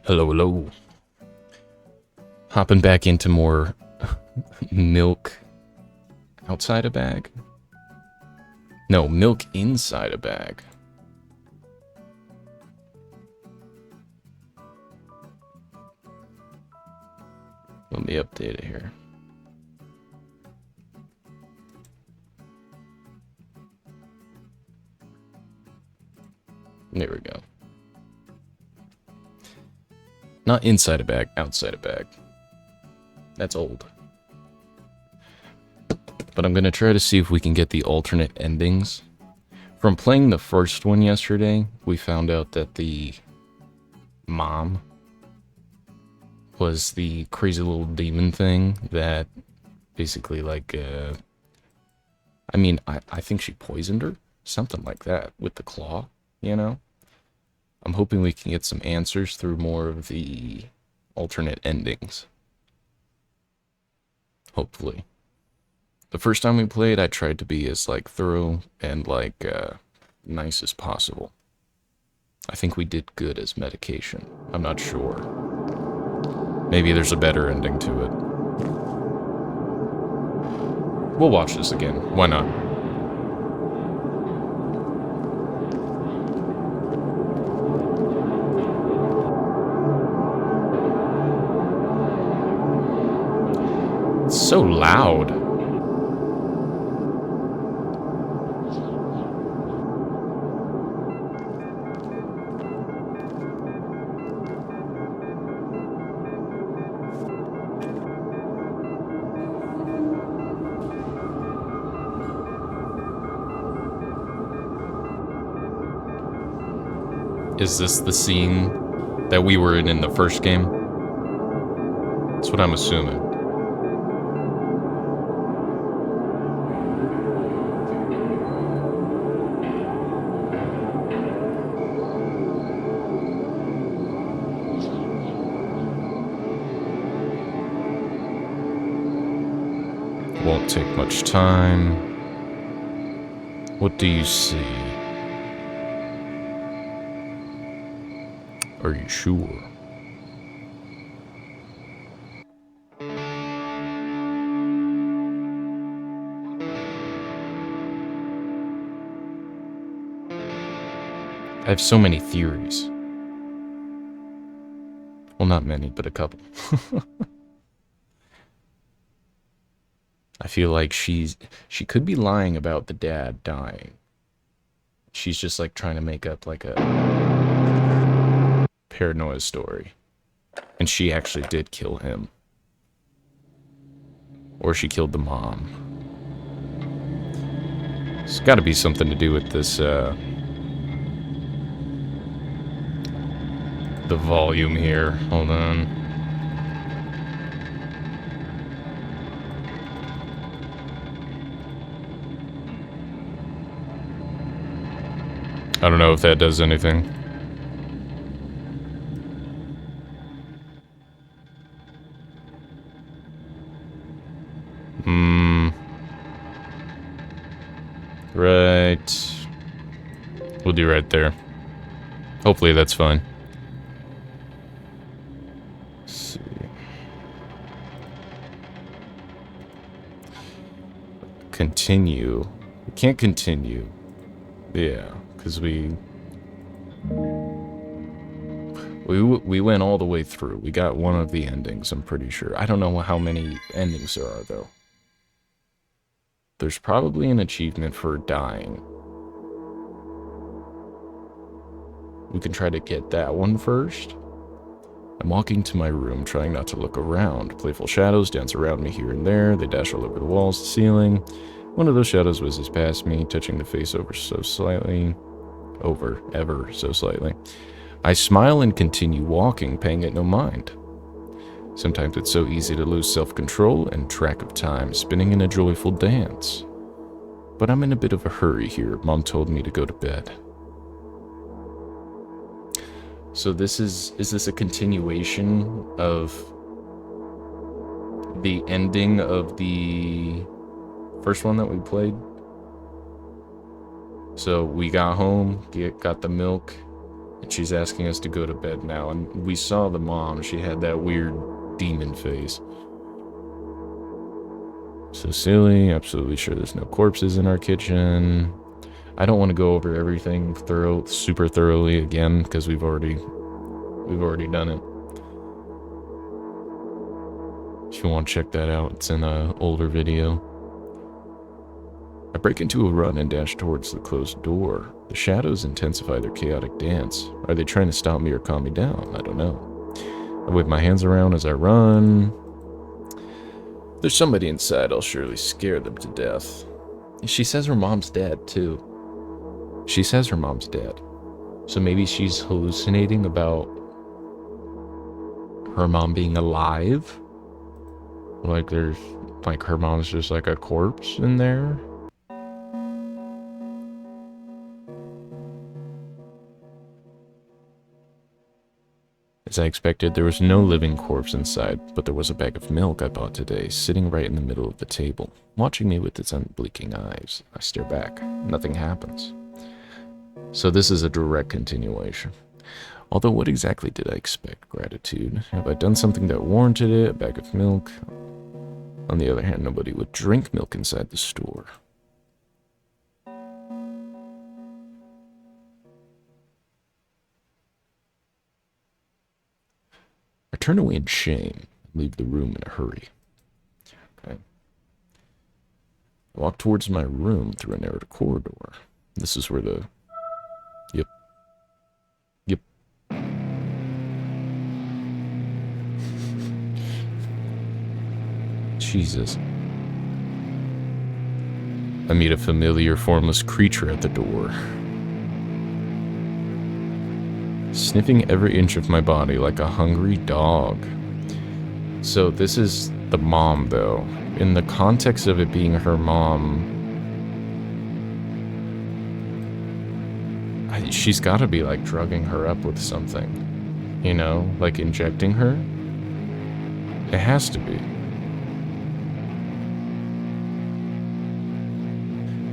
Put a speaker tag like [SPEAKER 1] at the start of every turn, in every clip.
[SPEAKER 1] Hello, hello. Hopping back into more milk outside a bag? No, milk inside a bag. Let me update it here. There we go. Not inside a bag, outside a bag. That's old. But I'm going to try to see if we can get the alternate endings. From playing the first one yesterday, we found out that the mom was the crazy little demon thing that basically, like, I think she poisoned her. Something like that with the claw, you know? I'm hoping we can get some answers through more of the alternate endings. Hopefully. The first time we played, I tried to be as, like, thorough and, like, nice as possible. I think we did good as medication. I'm not sure. Maybe there's a better ending to it. We'll watch this again. Why not? It's so loud. Is this the scene that we were in the first game? That's what I'm assuming. Won't take much time. What do you see? Are you sure? I have so many theories. Well, not many, but a couple. I feel like she could be lying about the dad dying. She's just like trying to make up like a paranoia story. And she actually did kill him. Or she killed the mom. It's got to be something to do with this, the volume here. Hold on. I don't know if that does anything. Right. We'll do right there. Hopefully that's fine. Let's see. Continue. We can't continue. Yeah, because we went all the way through. We got one of the endings, I'm pretty sure. I don't know how many endings there are, though. There's probably an achievement for dying. We can try to get that one first. I'm walking to my room, trying not to look around. Playful shadows dance around me here and there. They dash all over the walls, the ceiling. One of those shadows whizzes past me, touching the face ever so slightly. I smile and continue walking, paying it no mind. Sometimes it's so easy to lose self-control and track of time, spinning in a joyful dance. But I'm in a bit of a hurry here. Mom told me to go to bed. So is this a continuation of the ending of the first one that we played? So we got home, got the milk, And she's asking us to go to bed now. And we saw the mom. She had that weird demon face. So silly. Absolutely sure there's no corpses in our kitchen. I don't want to go over everything super thoroughly again because we've already done it. If you want to check that out, it's in an older video. I break into a run and dash towards the closed door. The shadows intensify their chaotic dance. Are they trying to stop me or calm me down? I don't know. I wave my hands around as I run. If there's somebody inside, I'll surely scare them to death. She says her mom's dead, too. She says her mom's dead. So maybe she's hallucinating about her mom being alive? Like there's, like her mom's just like a corpse in there? As I expected, there was no living corpse inside, but there was a bag of milk I bought today, sitting right in the middle of the table, watching me with its unblinking eyes. I stare back. Nothing happens. So this is a direct continuation. Although what exactly did I expect? Gratitude. Have I done something that warranted it? A bag of milk? On the other hand, nobody would drink milk inside the store. I turn away in shame and leave the room in a hurry. Okay. I walk towards my room through a narrow corridor. This is where the... Yep. Jesus. I meet a familiar, formless creature at the door. Sniffing every inch of my body like a hungry dog. So this is the mom, though. In the context of it being her mom, she's got to be, like, drugging her up with something. You know? Like, injecting her? It has to be.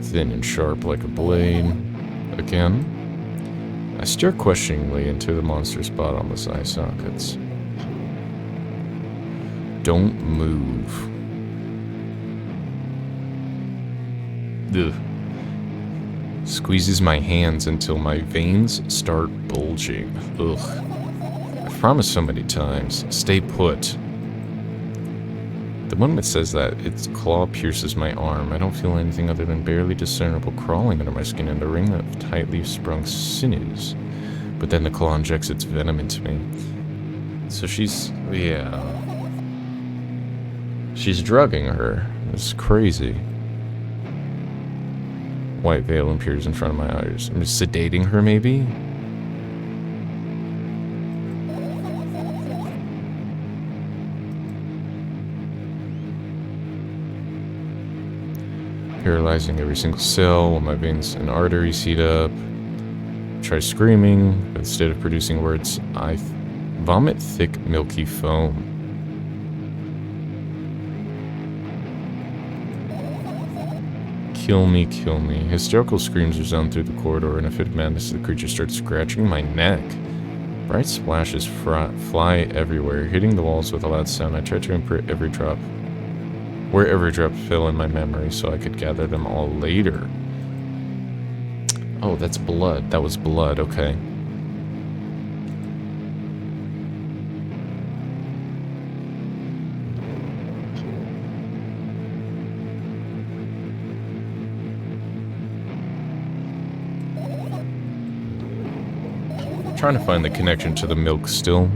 [SPEAKER 1] Thin and sharp like a blade. Again. I stare questioningly into the monster's bottomless eye sockets. Don't move. Ugh. Squeezes my hands until my veins start bulging. Ugh. I've promised so many times. Stay put. The moment it says that, its claw pierces my arm. I don't feel anything other than barely discernible crawling under my skin and a ring of tightly sprung sinews. But then the claw injects its venom into me. So she's... yeah. She's drugging her. It's crazy. White veil appears in front of my eyes. I'm just sedating her, maybe? Paralyzing every single cell while my veins and arteries heat up. Try screaming, but instead of producing words, I vomit thick, milky foam. Kill me, kill me. Hysterical screams resound through the corridor. In a fit of madness, the creature starts scratching my neck. Bright splashes fly everywhere, hitting the walls with a loud sound. I try to imprint every drop, where every drop fell in my memory so I could gather them all later. Oh, that's blood. That was blood, okay. Trying to find the connection to the milk still.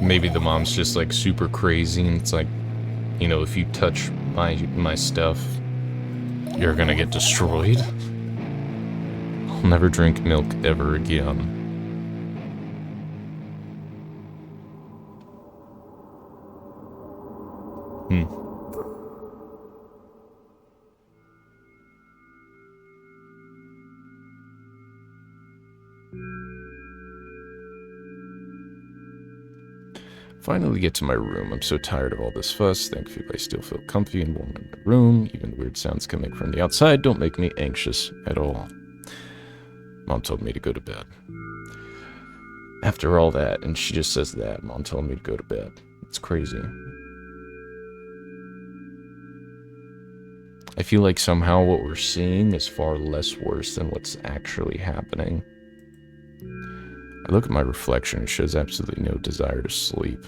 [SPEAKER 1] Maybe the mom's just like super crazy and it's like, you know, if you touch my stuff, you're gonna get destroyed. I'll never drink milk ever again. Finally get to my room. I'm so tired of all this fuss. Thankfully, I still feel comfy and warm in my room. Even weird sounds coming from the outside don't make me anxious at all. Mom told me to go to bed. After all that, and she just says that, Mom told me to go to bed. It's crazy. I feel like somehow what we're seeing is far less worse than what's actually happening. I look at my reflection, it shows absolutely no desire to sleep.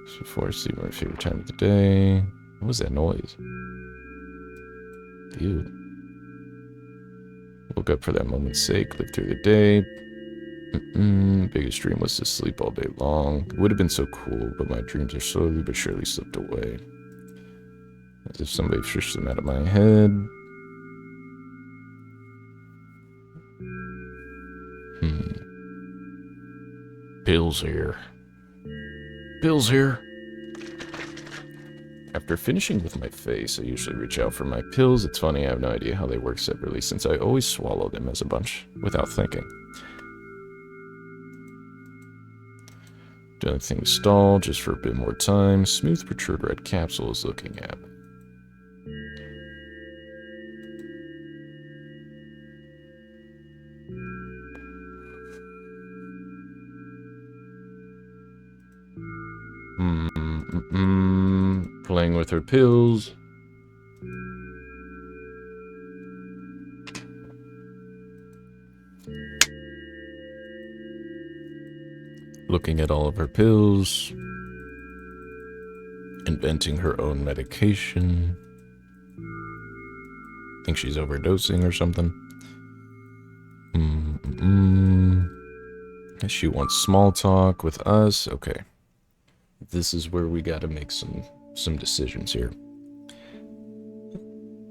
[SPEAKER 1] So before I sleep, my favorite time of the day. What was that noise? Dude. Woke up for that moment's sake, lived through the day. Biggest dream was to sleep all day long. It would have been so cool, but my dreams are slowly but surely slipped away. As if somebody fished them out of my head. Bill's here. Bill's here. After finishing with my face, I usually reach out for my pills. It's funny, I have no idea how they work separately since I always swallow them as a bunch without thinking. Doing things stall just for a bit more time. Smooth protruded red capsule is looking at me. Playing with her pills. Looking at all of her pills. Inventing her own medication. Think she's overdosing or something. She wants small talk with us. Okay. This is where we gotta make some decisions here.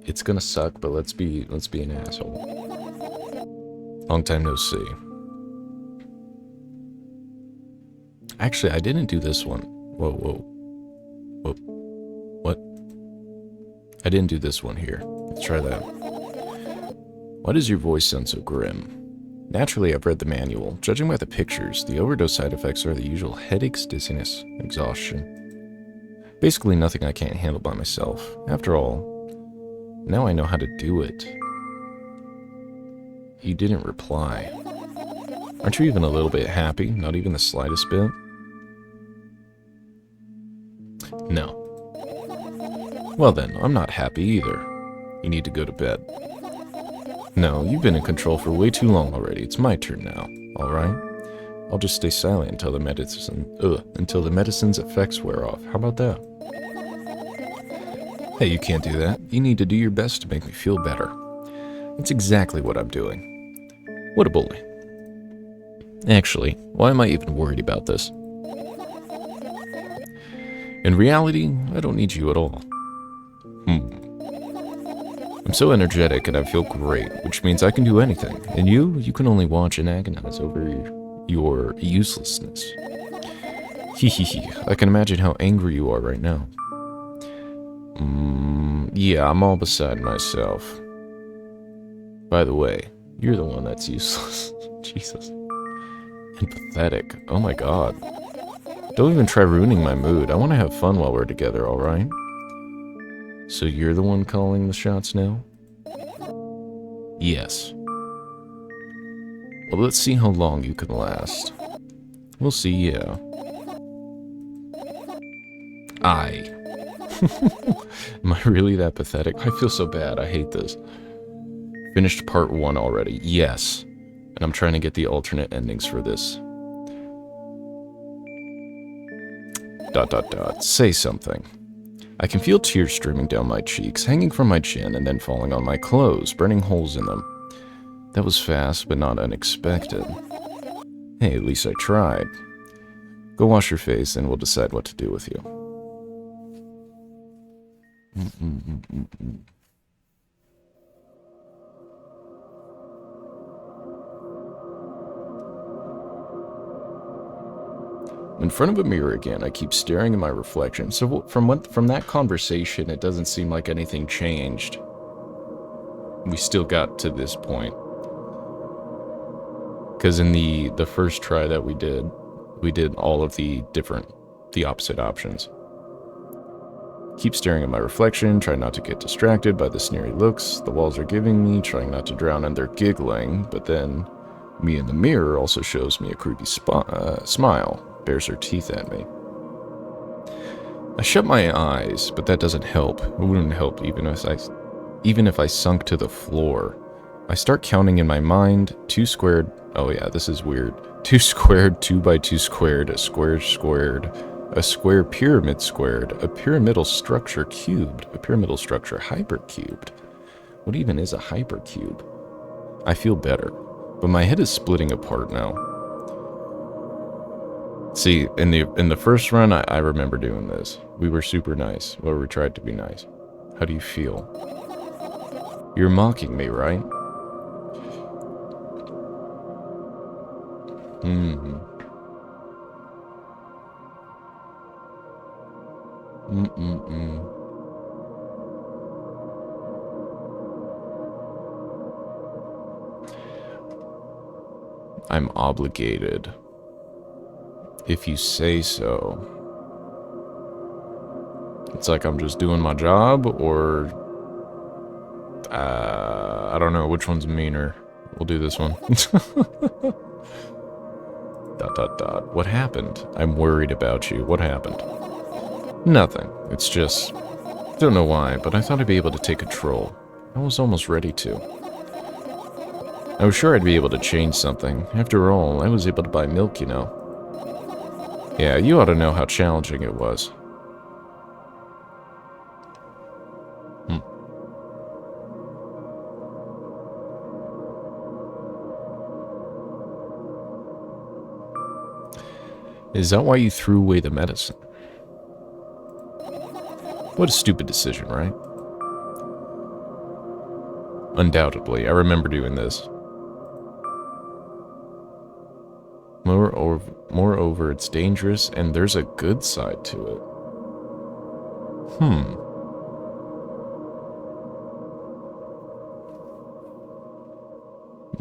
[SPEAKER 1] It's gonna suck, but let's be an asshole. Long time no see. Actually, I didn't do this one. Whoa. What? I didn't do this one here. Let's try that. Why does your voice sound so grim? Naturally, I've read the manual. Judging by the pictures, the overdose side effects are the usual headaches, dizziness, exhaustion. Basically nothing I can't handle by myself. After all, now I know how to do it. You didn't reply. Aren't you even a little bit happy? Not even the slightest bit? No. Well then, I'm not happy either. You need to go to bed. No, you've been in control for way too long already. It's my turn now, alright? I'll just stay silent until the medicine's effects wear off. How about that? Hey, you can't do that. You need to do your best to make me feel better. That's exactly what I'm doing. What a bully. Actually, why am I even worried about this? In reality, I don't need you at all. I'm so energetic and I feel great, which means I can do anything. And you can only watch and agonize over your uselessness. Hehehe, I can imagine how angry you are right now. Yeah, I'm all beside myself. By the way, you're the one that's useless. Jesus. And pathetic. Oh my god. Don't even try ruining my mood. I want to have fun while we're together, alright? So you're the one calling the shots now? Yes. Well, let's see how long you can last. We'll see, yeah. Am I really that pathetic? I feel so bad. I hate this. Finished part 1 already. Yes. And I'm trying to get the alternate endings for this. ... Say something. I can feel tears streaming down my cheeks, hanging from my chin, and then falling on my clothes, burning holes in them. That was fast, but not unexpected. Hey, at least I tried. Go wash your face, and we'll decide what to do with you. In front of a mirror again, I keep staring at my reflection. So from that conversation, it doesn't seem like anything changed. We still got to this point. Because in the first try that we did, We did all of the opposite options. Keep staring at my reflection, try not to get distracted by the sneery looks the walls are giving me, trying not to drown in their giggling, but then me in the mirror also shows me a creepy smile, bares her teeth at me. I shut my eyes, but that doesn't help. It wouldn't help even if I sunk to the floor. I start counting in my mind, 2 squared, oh yeah, this is weird, 2 squared, 2 by 2 squared, a square squared, a square pyramid squared, a pyramidal structure cubed, a pyramidal structure hypercubed. What even is a hypercube? I feel better, but my head is splitting apart now. See, in the first run, I remember doing this. We were super nice, or we tried to be nice. How do you feel? You're mocking me, right? Mm-hmm. Mm-mm-mm. I'm obligated. If you say so. It's like I'm just doing my job, or... I don't know, which one's meaner? We'll do this one. ... What happened? I'm worried about you. What happened? Nothing. It's just... Don't know why, but I thought I'd be able to take control. I was almost ready to. I was sure I'd be able to change something. After all, I was able to buy milk, you know. Yeah, you ought to know how challenging it was. Is that why you threw away the medicine? What a stupid decision, right? Undoubtedly, I remember doing this. Moreover, it's dangerous, and there's a good side to it.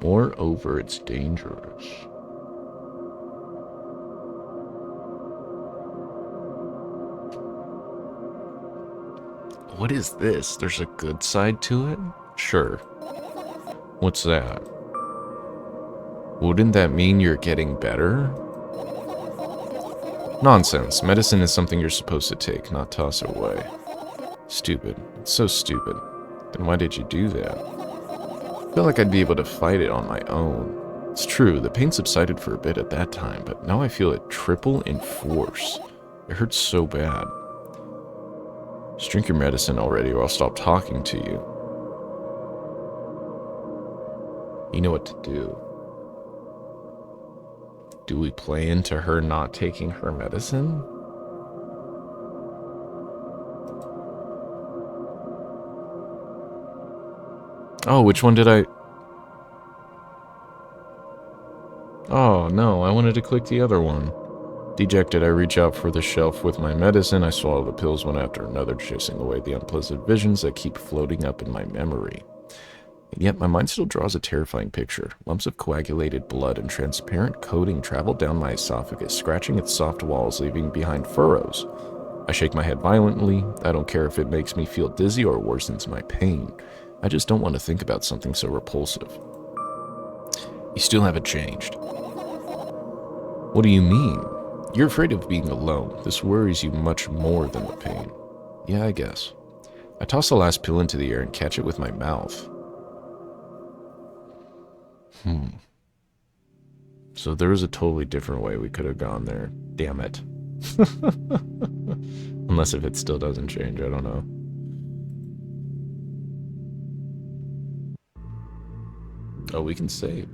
[SPEAKER 1] Moreover, it's dangerous. What is this? There's a good side to it? Sure. What's that? Wouldn't that mean you're getting better? Nonsense. Medicine is something you're supposed to take, not toss away. Stupid. It's so stupid. Then why did you do that? I feel like I'd be able to fight it on my own. It's true, the pain subsided for a bit at that time, but now I feel it triple in force. It hurts so bad. Just drink your medicine already or I'll stop talking to you. You know what to do. Do we play into her not taking her medicine? Oh, which one did I... Oh, no, I wanted to click the other one. Dejected, I reach out for the shelf with my medicine. I swallow the pills one after another, chasing away the unpleasant visions that keep floating up in my memory. And yet my mind still draws a terrifying picture. Lumps of coagulated blood and transparent coating travel down my esophagus, scratching its soft walls, leaving behind furrows. I shake my head violently. I don't care if it makes me feel dizzy or worsens my pain. I just don't want to think about something so repulsive. You still haven't changed. What do you mean? You're afraid of being alone. This worries you much more than the pain. Yeah, I guess. I toss the last pill into the air and catch it with my mouth. So there was a totally different way we could have gone there. Damn it. Unless if it still doesn't change, I don't know. Oh, we can save.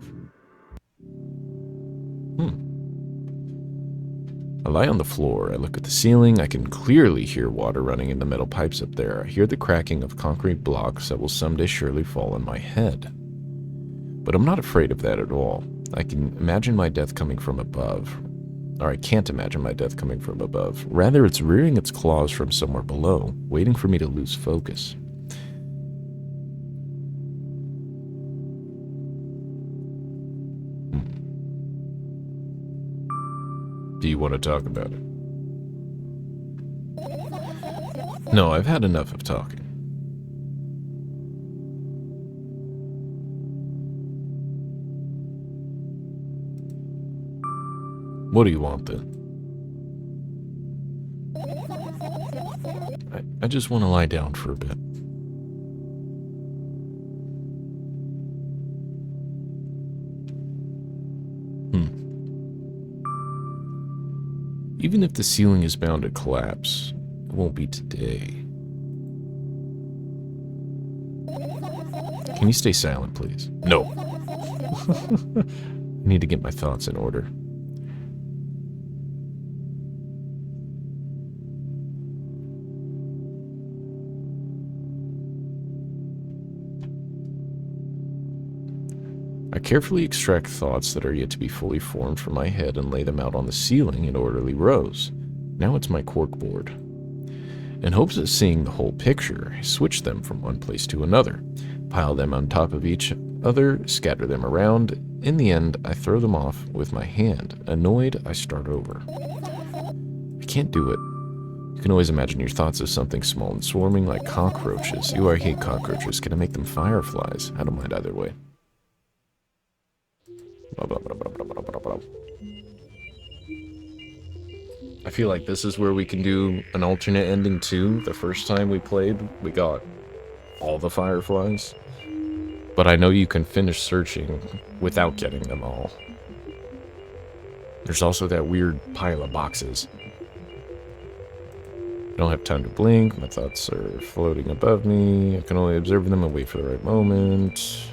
[SPEAKER 1] I lie on the floor. I look at the ceiling. I can clearly hear water running in the metal pipes up there. I hear the cracking of concrete blocks that will someday surely fall on my head. But I'm not afraid of that at all. I can imagine my death coming from above. Or I can't imagine my death coming from above. Rather, it's rearing its claws from somewhere below, waiting for me to lose focus. Do you want to talk about it? No, I've had enough of talking. What do you want then? I just want to lie down for a bit. Even if the ceiling is bound to collapse, it won't be today. Can you stay silent, please? No. I need to get my thoughts in order. I carefully extract thoughts that are yet to be fully formed from my head and lay them out on the ceiling in orderly rows. Now it's my corkboard. In hopes of seeing the whole picture, I switch them from one place to another, pile them on top of each other, scatter them around. In the end, I throw them off with my hand. Annoyed, I start over. I can't do it. You can always imagine your thoughts as something small and swarming like cockroaches. I hate cockroaches. Can I make them fireflies? I don't mind either way. I feel like this is where we can do an alternate ending too. The first time we played, we got all the fireflies. But I know you can finish searching without getting them all. There's also that weird pile of boxes. I don't have time to blink. My thoughts are floating above me. I can only observe them and wait for the right moment.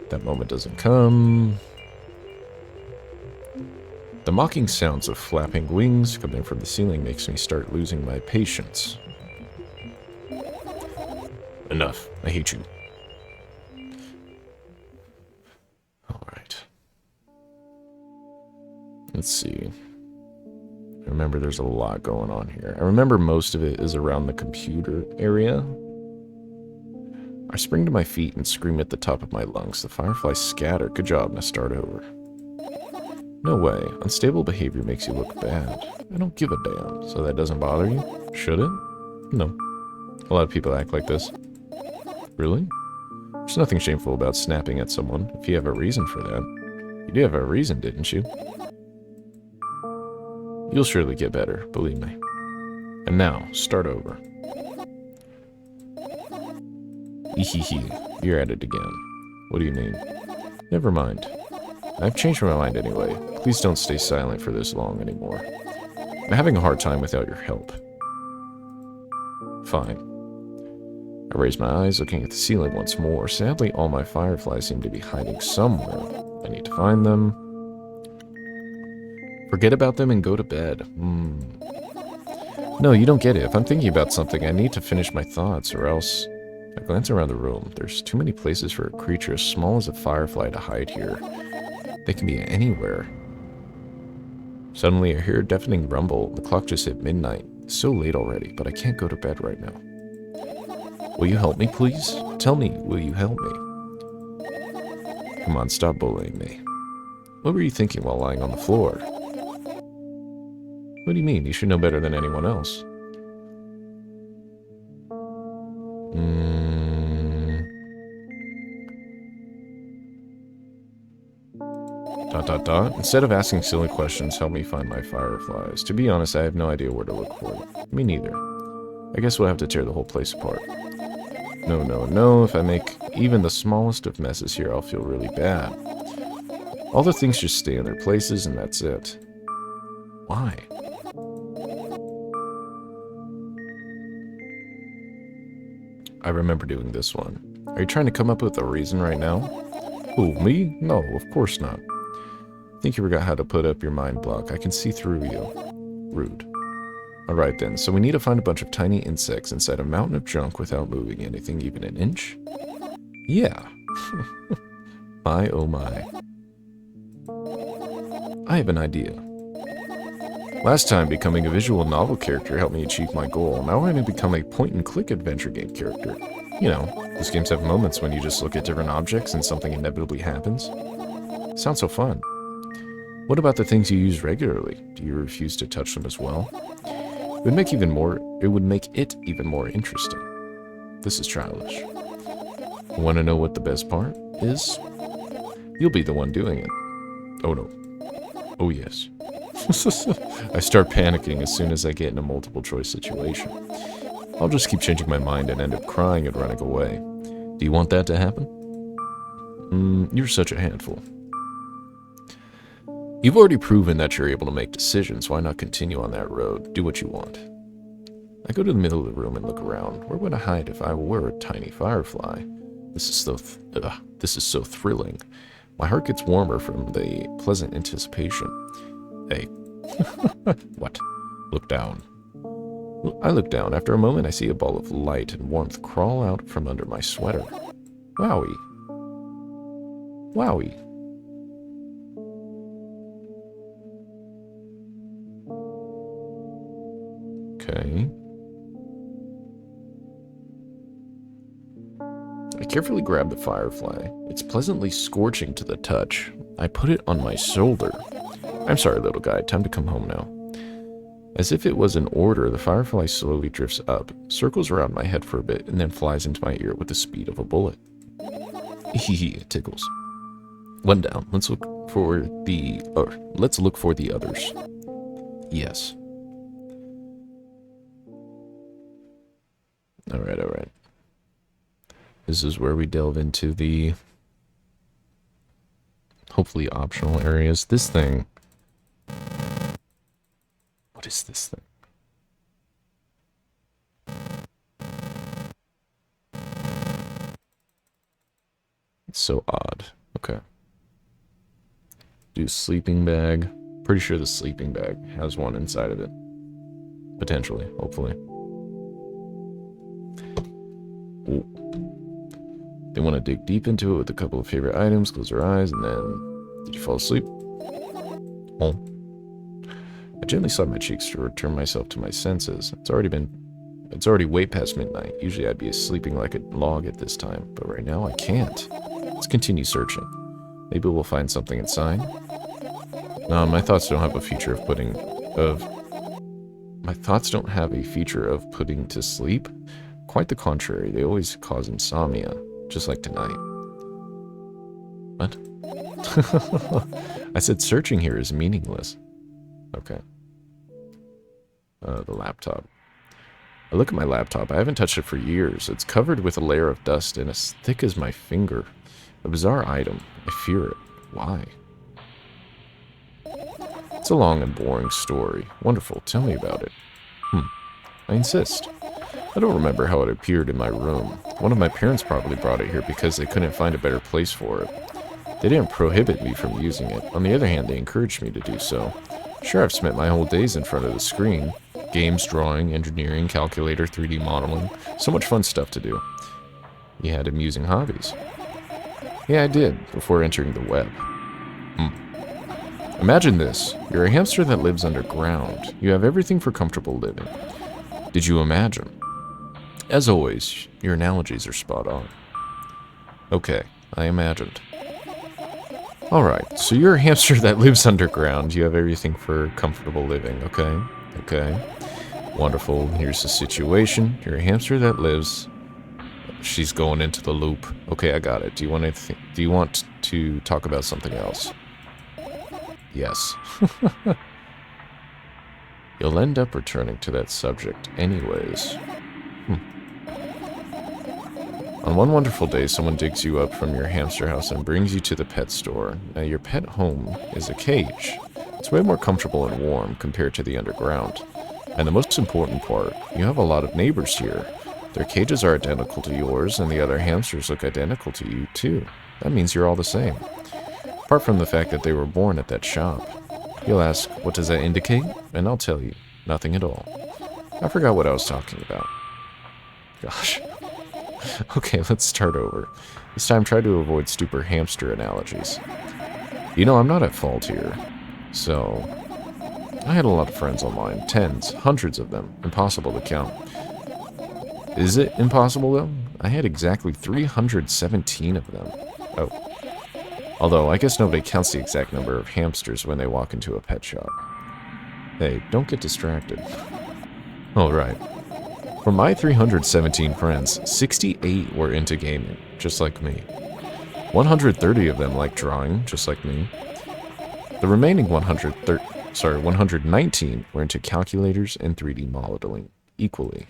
[SPEAKER 1] That moment doesn't come. The mocking sounds of flapping wings coming from the ceiling makes me start losing my patience. Enough. I hate you. Alright. Let's see. I remember there's a lot going on here. I remember most of it is around the computer area. I spring to my feet and scream at the top of my lungs. The fireflies scatter. Good job, now start over. No way. Unstable behavior makes you look bad. I don't give a damn. So that doesn't bother you? Should it? No. A lot of people act like this. Really? There's nothing shameful about snapping at someone, if you have a reason for that. You do have a reason, didn't you? You'll surely get better, believe me. And now, start over. Ehehe, you're at it again. What do you mean? Never mind. I've changed my mind anyway. Please don't stay silent for this long anymore. I'm having a hard time without your help. Fine. I raise my eyes, looking at the ceiling once more. Sadly, all my fireflies seem to be hiding somewhere. I need to find them. Forget about them and go to bed. No, you don't get it. If I'm thinking about something, I need to finish my thoughts, or else... I glance around the room. There's too many places for a creature as small as a firefly to hide here. They can be anywhere. Suddenly, I hear a deafening rumble. The clock just hit midnight. It's so late already, but I can't go to bed right now. Will you help me, please? Tell me, will you help me? Come on, stop bullying me. What were you thinking while lying on the floor? What do you mean? You should know better than anyone else. Instead of asking silly questions, help me find my fireflies. To be honest, I have no idea where to look for them. Me neither. I guess we'll have to tear the whole place apart. No. If I make even the smallest of messes here, I'll feel really bad. All the things just stay in their places, and that's it. Why? I remember doing this one. Are you trying to come up with a reason right now? Who, me? No, of course not. Think you forgot how to put up your mind block. I can see through you. Rude. Alright then, so we need to find a bunch of tiny insects inside a mountain of junk without moving anything even an inch? Yeah. My oh my. I have an idea. Last time, becoming a visual novel character helped me achieve my goal. Now I'm going to become a point-and-click adventure game character. You know, those games have moments when you just look at different objects and something inevitably happens. Sounds so fun. What about the things you use regularly? Do you refuse to touch them as well? It would make it even more interesting. This is childish. Want to know what the best part is? You'll be the one doing it. Oh no. Oh yes. I start panicking as soon as I get in a multiple choice situation. I'll just keep changing my mind and end up crying and running away. Do you want that to happen? You're such a handful. You've already proven that you're able to make decisions. Why not continue on that road? Do what you want. I go to the middle of the room and look around. Where would I hide if I were a tiny firefly? This is so thrilling. My heart gets warmer from the pleasant anticipation. Hey. What? Look down. I look down. After a moment, I see a ball of light and warmth crawl out from under my sweater. Wowie. Wowie. Okay. I carefully grab the firefly. It's pleasantly scorching to the touch. I put it on my shoulder. I'm sorry, little guy. Time to come home now. As if it was an order, the firefly slowly drifts up, circles around my head for a bit, and then flies into my ear with the speed of a bullet. It tickles. One down. Let's look for the others. Yes. Alright. This is where we delve into the hopefully optional areas. This thing. What is this thing? It's so odd. Okay. Do sleeping bag. Pretty sure the sleeping bag has one inside of it. Potentially, hopefully. Ooh. They want to dig deep into it with a couple of favorite items, close their eyes, and then... Did you fall asleep? Oh. I gently slap my cheeks to return myself to my senses. It's already way past midnight. Usually I'd be sleeping like a log at this time, but right now I can't. Let's continue searching. Maybe we'll find something inside. No, my thoughts don't have a feature of putting to sleep. Quite the contrary, they always cause insomnia, just like tonight. What? I said searching here is meaningless. Okay. The laptop. I look at my laptop. I haven't touched it for years. It's covered with a layer of dust and as thick as my finger. A bizarre item. I fear it. Why? It's a long and boring story. Wonderful. Tell me about it. I insist. I don't remember how it appeared in my room. One of my parents probably brought it here because they couldn't find a better place for it. They didn't prohibit me from using it. On the other hand, they encouraged me to do so. Sure, I've spent my whole days in front of the screen. Games, drawing, engineering, calculator, 3D modeling. So much fun stuff to do. You had amusing hobbies. Yeah, I did, before entering the web. Imagine this. You're a hamster that lives underground. You have everything for comfortable living. Did you imagine? As always, your analogies are spot on. Okay, I imagined. Alright, so you're a hamster that lives underground. You have everything for comfortable living, okay? Okay. Wonderful. Here's the situation. You're a hamster that lives... She's going into the loop. Okay, I got it. Do you want to talk about something else? Yes. You'll end up returning to that subject anyways. On one wonderful day, someone digs you up from your hamster house and brings you to the pet store. Now, your pet home is a cage. It's way more comfortable and warm compared to the underground. And the most important part, you have a lot of neighbors here. Their cages are identical to yours, and the other hamsters look identical to you, too. That means you're all the same. Apart from the fact that they were born at that shop. You'll ask, what does that indicate? And I'll tell you, nothing at all. I forgot what I was talking about. Gosh. Okay, let's start over. This time try to avoid stupid hamster analogies. You know, I'm not at fault here. So, I had a lot of friends online. Tens, hundreds of them. Impossible to count. Is it impossible, though? I had exactly 317 of them. Oh.
[SPEAKER 2] Although, I guess nobody counts the exact number of hamsters when they walk into a pet shop. Hey, don't get distracted. Alright. For my 317 friends, 68 were into gaming, just like me. 130 of them like drawing, just like me. The remaining 119 were into calculators and 3D modeling, equally.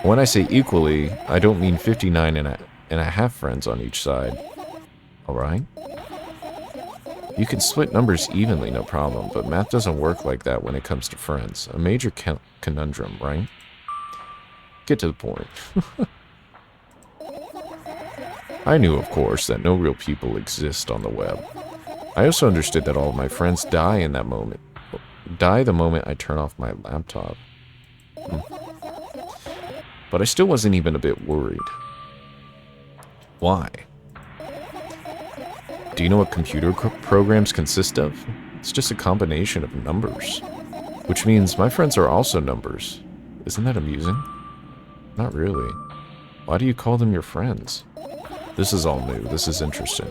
[SPEAKER 2] When I say equally, I don't mean 59 and a half friends on each side. Alright? You can split numbers evenly, no problem, but math doesn't work like that when it comes to friends. A major conundrum, right? Get to the point. I knew, of course, that no real people exist on the web. I also understood that all of my friends die in that moment. Die the moment I turn off my laptop. But I still wasn't even a bit worried. Why? Do you know what computer programs consist of? It's just a combination of numbers. Which means my friends are also numbers. Isn't that amusing? Not really. Why do you call them your friends? This is all new. This is interesting.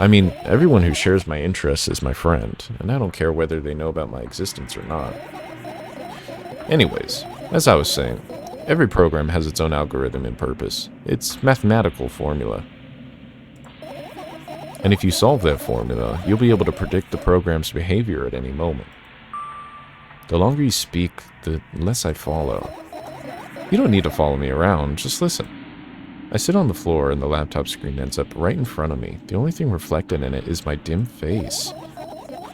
[SPEAKER 2] I mean, everyone who shares my interests is my friend, and I don't care whether they know about my existence or not. Anyways, as I was saying, every program has its own algorithm and purpose. It's mathematical formula. And if you solve that formula, you'll be able to predict the program's behavior at any moment. The longer you speak, the less I follow. You don't need to follow me around, just listen. I sit on the floor and the laptop screen ends up right in front of me. The only thing reflected in it is my dim face.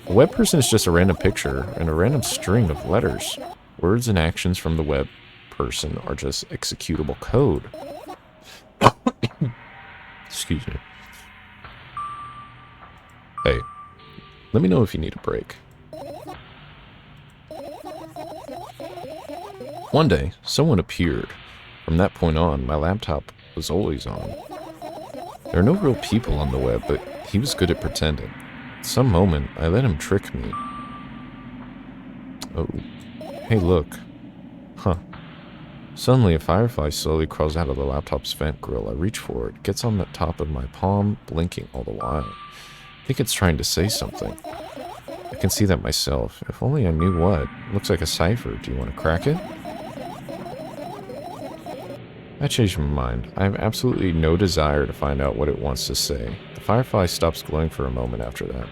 [SPEAKER 2] A web person is just a random picture and a random string of letters. Words and actions from the web person are just executable code. Excuse me. Hey, let me know if you need a break. One day, someone appeared. From that point on, my laptop was always on. There are no real people on the web, but he was good at pretending. At some moment, I let him trick me. Oh, hey look. Huh. Suddenly, a firefly slowly crawls out of the laptop's vent grill. I reach for it, gets on the top of my palm, blinking all the while. I think it's trying to say something. I can see that myself. If only I knew what. Looks like a cipher. Do you want to crack it? I changed my mind. I have absolutely no desire to find out what it wants to say. The firefly stops glowing for a moment after that.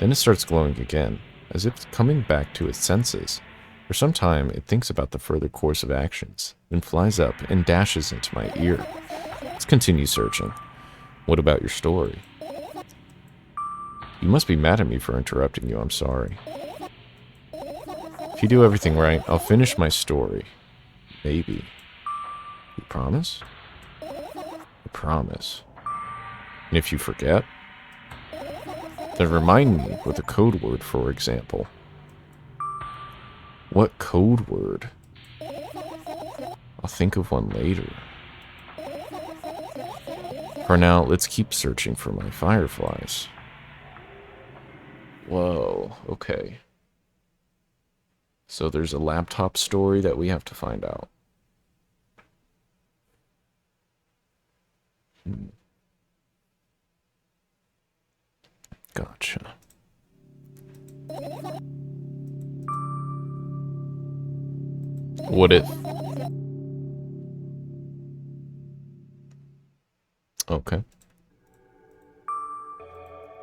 [SPEAKER 2] Then it starts glowing again, as if it's coming back to its senses. For some time, it thinks about the further course of actions, then flies up and dashes into my ear. Let's continue searching. What about your story? You must be mad at me for interrupting you, I'm sorry. If you do everything right, I'll finish my story. Maybe. You promise? I promise. And if you forget, then remind me with a code word, for example. What code word? I'll think of one later. For now, let's keep searching for my fireflies. Whoa, okay. So there's a laptop story that we have to find out. Gotcha. What if... Okay.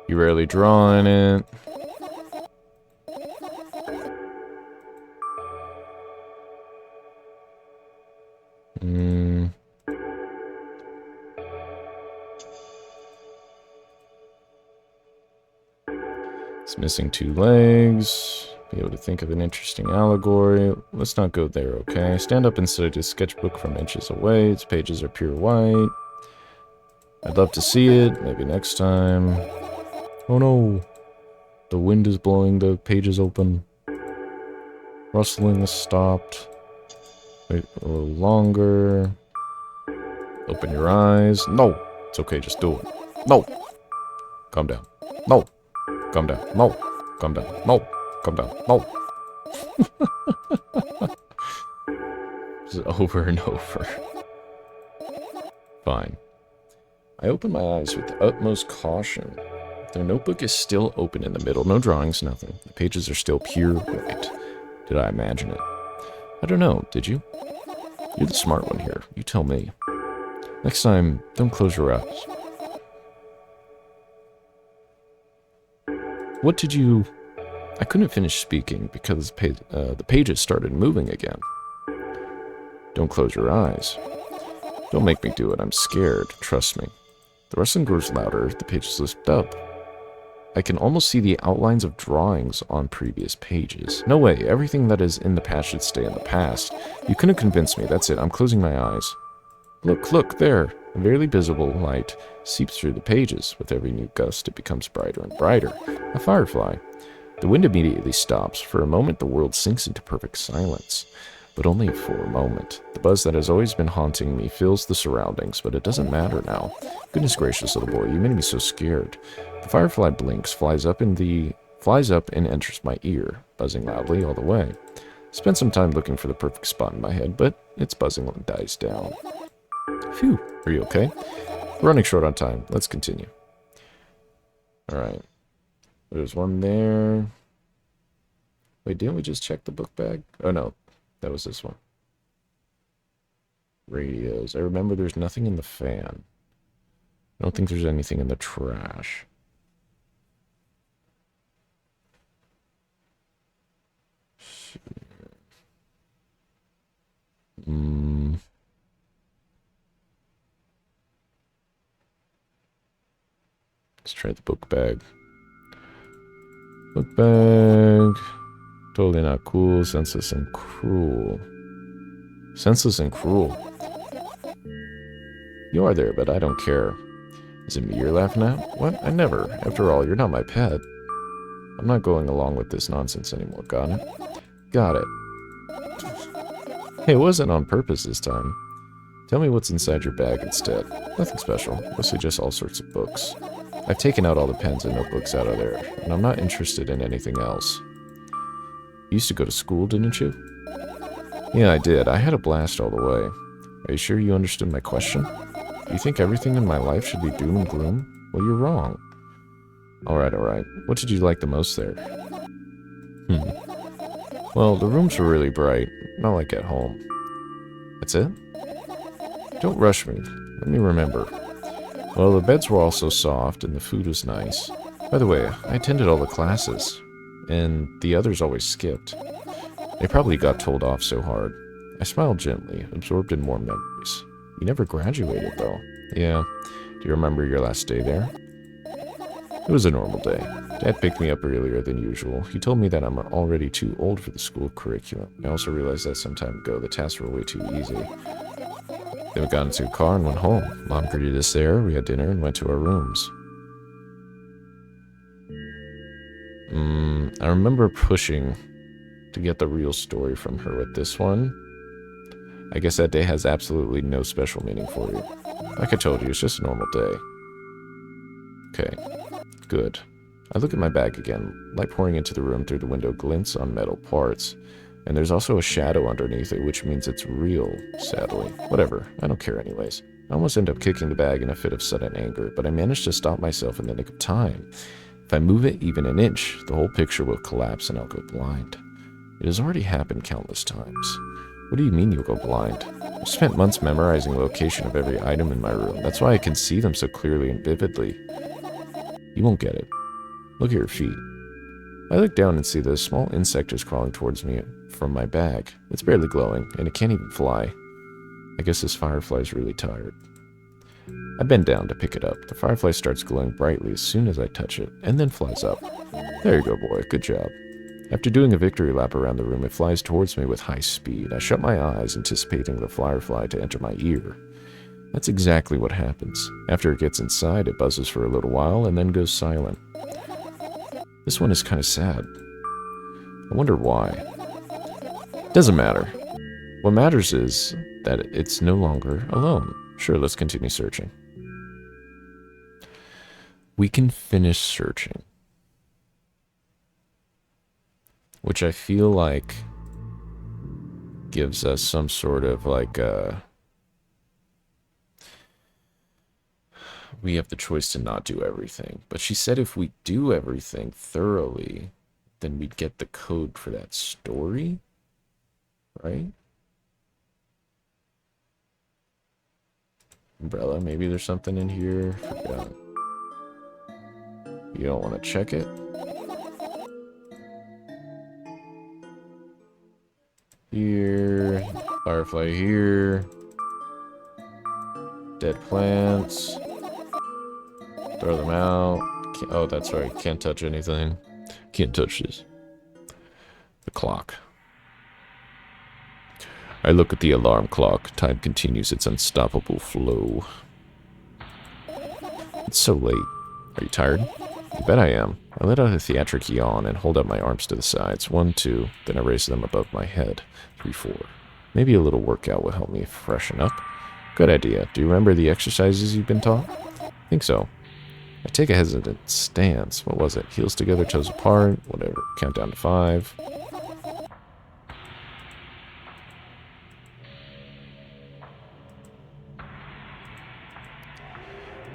[SPEAKER 2] You rarely draw in it. It's missing 2 legs. Be able to think of an interesting allegory. Let's not go there, okay? Stand up and study a sketchbook from inches away. Its pages are pure white. I'd love to see it. Maybe next time. Oh no. The wind is blowing the pages open. Rustling has stopped. Wait a little longer. Open your eyes. No. It's okay, just do it. No. Calm down. No. Calm down. No. Calm down. No. Calm down. No. Just over and over. Fine. I open my eyes with the utmost caution. Their notebook is still open in the middle. No drawings, nothing. The pages are still pure white. Did I imagine it? I don't know, did you? You're the smart one here. You tell me. Next time, don't close your eyes. What did you... I couldn't finish speaking because the pages started moving again. Don't close your eyes. Don't make me do it. I'm scared. Trust me. The rustling grows louder. The pages lift up. I can almost see the outlines of drawings on previous pages. No way. Everything that is in the past should stay in the past. You couldn't convince me. That's it. I'm closing my eyes. Look, there. A barely visible light seeps through the pages. With every new gust, it becomes brighter and brighter. A firefly. The wind immediately stops. For a moment, the world sinks into perfect silence. But only for a moment. The buzz that has always been haunting me fills the surroundings, but it doesn't matter now. Goodness gracious, little boy, you made me so scared. The firefly blinks, flies up and enters my ear, buzzing loudly all the way. Spent some time looking for the perfect spot in my head, but its buzzing dies down. Phew, are you okay? We're running short on time. Let's continue. Alright. There's one there. Wait, didn't we just check the book bag? Oh no. That was this one. Radios. I remember there's nothing in the fan. I don't think there's anything in the trash. Let's try the book bag. Book bag. Totally not cool, senseless and cruel. Senseless and cruel. You are there, but I don't care. Is it me you're laughing at? What? I never. After all, you're not my pet. I'm not going along with this nonsense anymore, got it? Got it. Hey, it wasn't on purpose this time. Tell me what's inside your bag instead. Nothing special, mostly just all sorts of books. I've taken out all the pens and notebooks out of there, and I'm not interested in anything else. You used to go to school, didn't you? Yeah, I did. I had a blast all the way. Are you sure you understood my question? Do you think everything in my life should be doom and gloom? Well, you're wrong. Alright. What did you like the most there? Well, the rooms were really bright. Not like at home. That's it? Don't rush me. Let me remember. Well, the beds were all so soft, and the food was nice. By the way, I attended all the classes. And the others always skipped. They probably got told off so hard. I smiled gently, absorbed in more memories. You never graduated, though. Yeah. Do you remember your last day there? It was a normal day. Dad picked me up earlier than usual. He told me that I'm already too old for the school curriculum. I also realized that some time ago the tasks were way too easy. Then we got into a car and went home. Mom greeted us there, we had dinner, and went to our rooms. I remember pushing to get the real story from her with this one. I guess that day has absolutely no special meaning for you. Like I told you, it's just a normal day. Okay, good. I look at my bag again. Light pouring into the room through the window glints on metal parts. And there's also a shadow underneath it, which means it's real, sadly. Whatever, I don't care anyways. I almost end up kicking the bag in a fit of sudden anger, but I managed to stop myself in the nick of time. If I move it even an inch, the whole picture will collapse and I'll go blind. It has already happened countless times. What do you mean you'll go blind? I've spent months memorizing the location of every item in my room. That's why I can see them so clearly and vividly. You won't get it. Look at your feet. I look down and see that a small insect is crawling towards me from my bag. It's barely glowing, and it can't even fly. I guess this firefly is really tired. I bend down to pick it up. The firefly starts glowing brightly as soon as I touch it, and then flies up. There you go, boy. Good job. After doing a victory lap around the room, it flies towards me with high speed. I shut my eyes, anticipating the firefly to enter my ear. That's exactly what happens. After it gets inside, it buzzes for a little while, and then goes silent. This one is kind of sad. I wonder why. Doesn't matter. What matters is that it's no longer alone. Sure, let's continue searching. We can finish searching. Which I feel like gives us some sort of like we have the choice to not do everything. But she said if we do everything thoroughly, then we'd get the code for that story, right? Umbrella, maybe there's something in here. Forgot. You don't want to check it? Here. Firefly here. Dead plants. Throw them out. Oh, that's right. Can't touch anything. Can't touch this. The clock. I look at the alarm clock. Time continues its unstoppable flow. It's so late. Are you tired? You bet I am. I let out a theatric yawn and hold up my arms to the sides. 1, 2, then I raise them above my head. 3, 4. Maybe a little workout will help me freshen up. Good idea. Do you remember the exercises you've been taught? I think so. I take a hesitant stance. What was it? Heels together, toes apart, whatever. Count down to 5.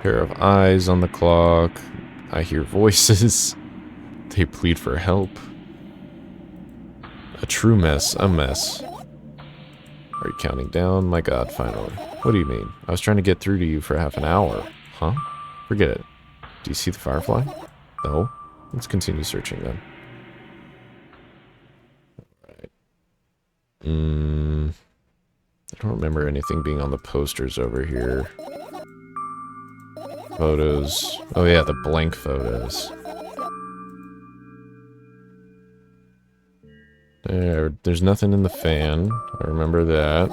[SPEAKER 2] Pair of eyes on the clock. I hear voices. They plead for help. A true mess. A mess. Are you counting down? My god, finally. What do you mean? I was trying to get through to you for half an hour. Huh? Forget it. Do you see the firefly? No? Let's continue searching then. Alright. I don't remember anything being on the posters over here. Photos. Oh yeah, the blank photos. There's nothing in the fan. I remember that.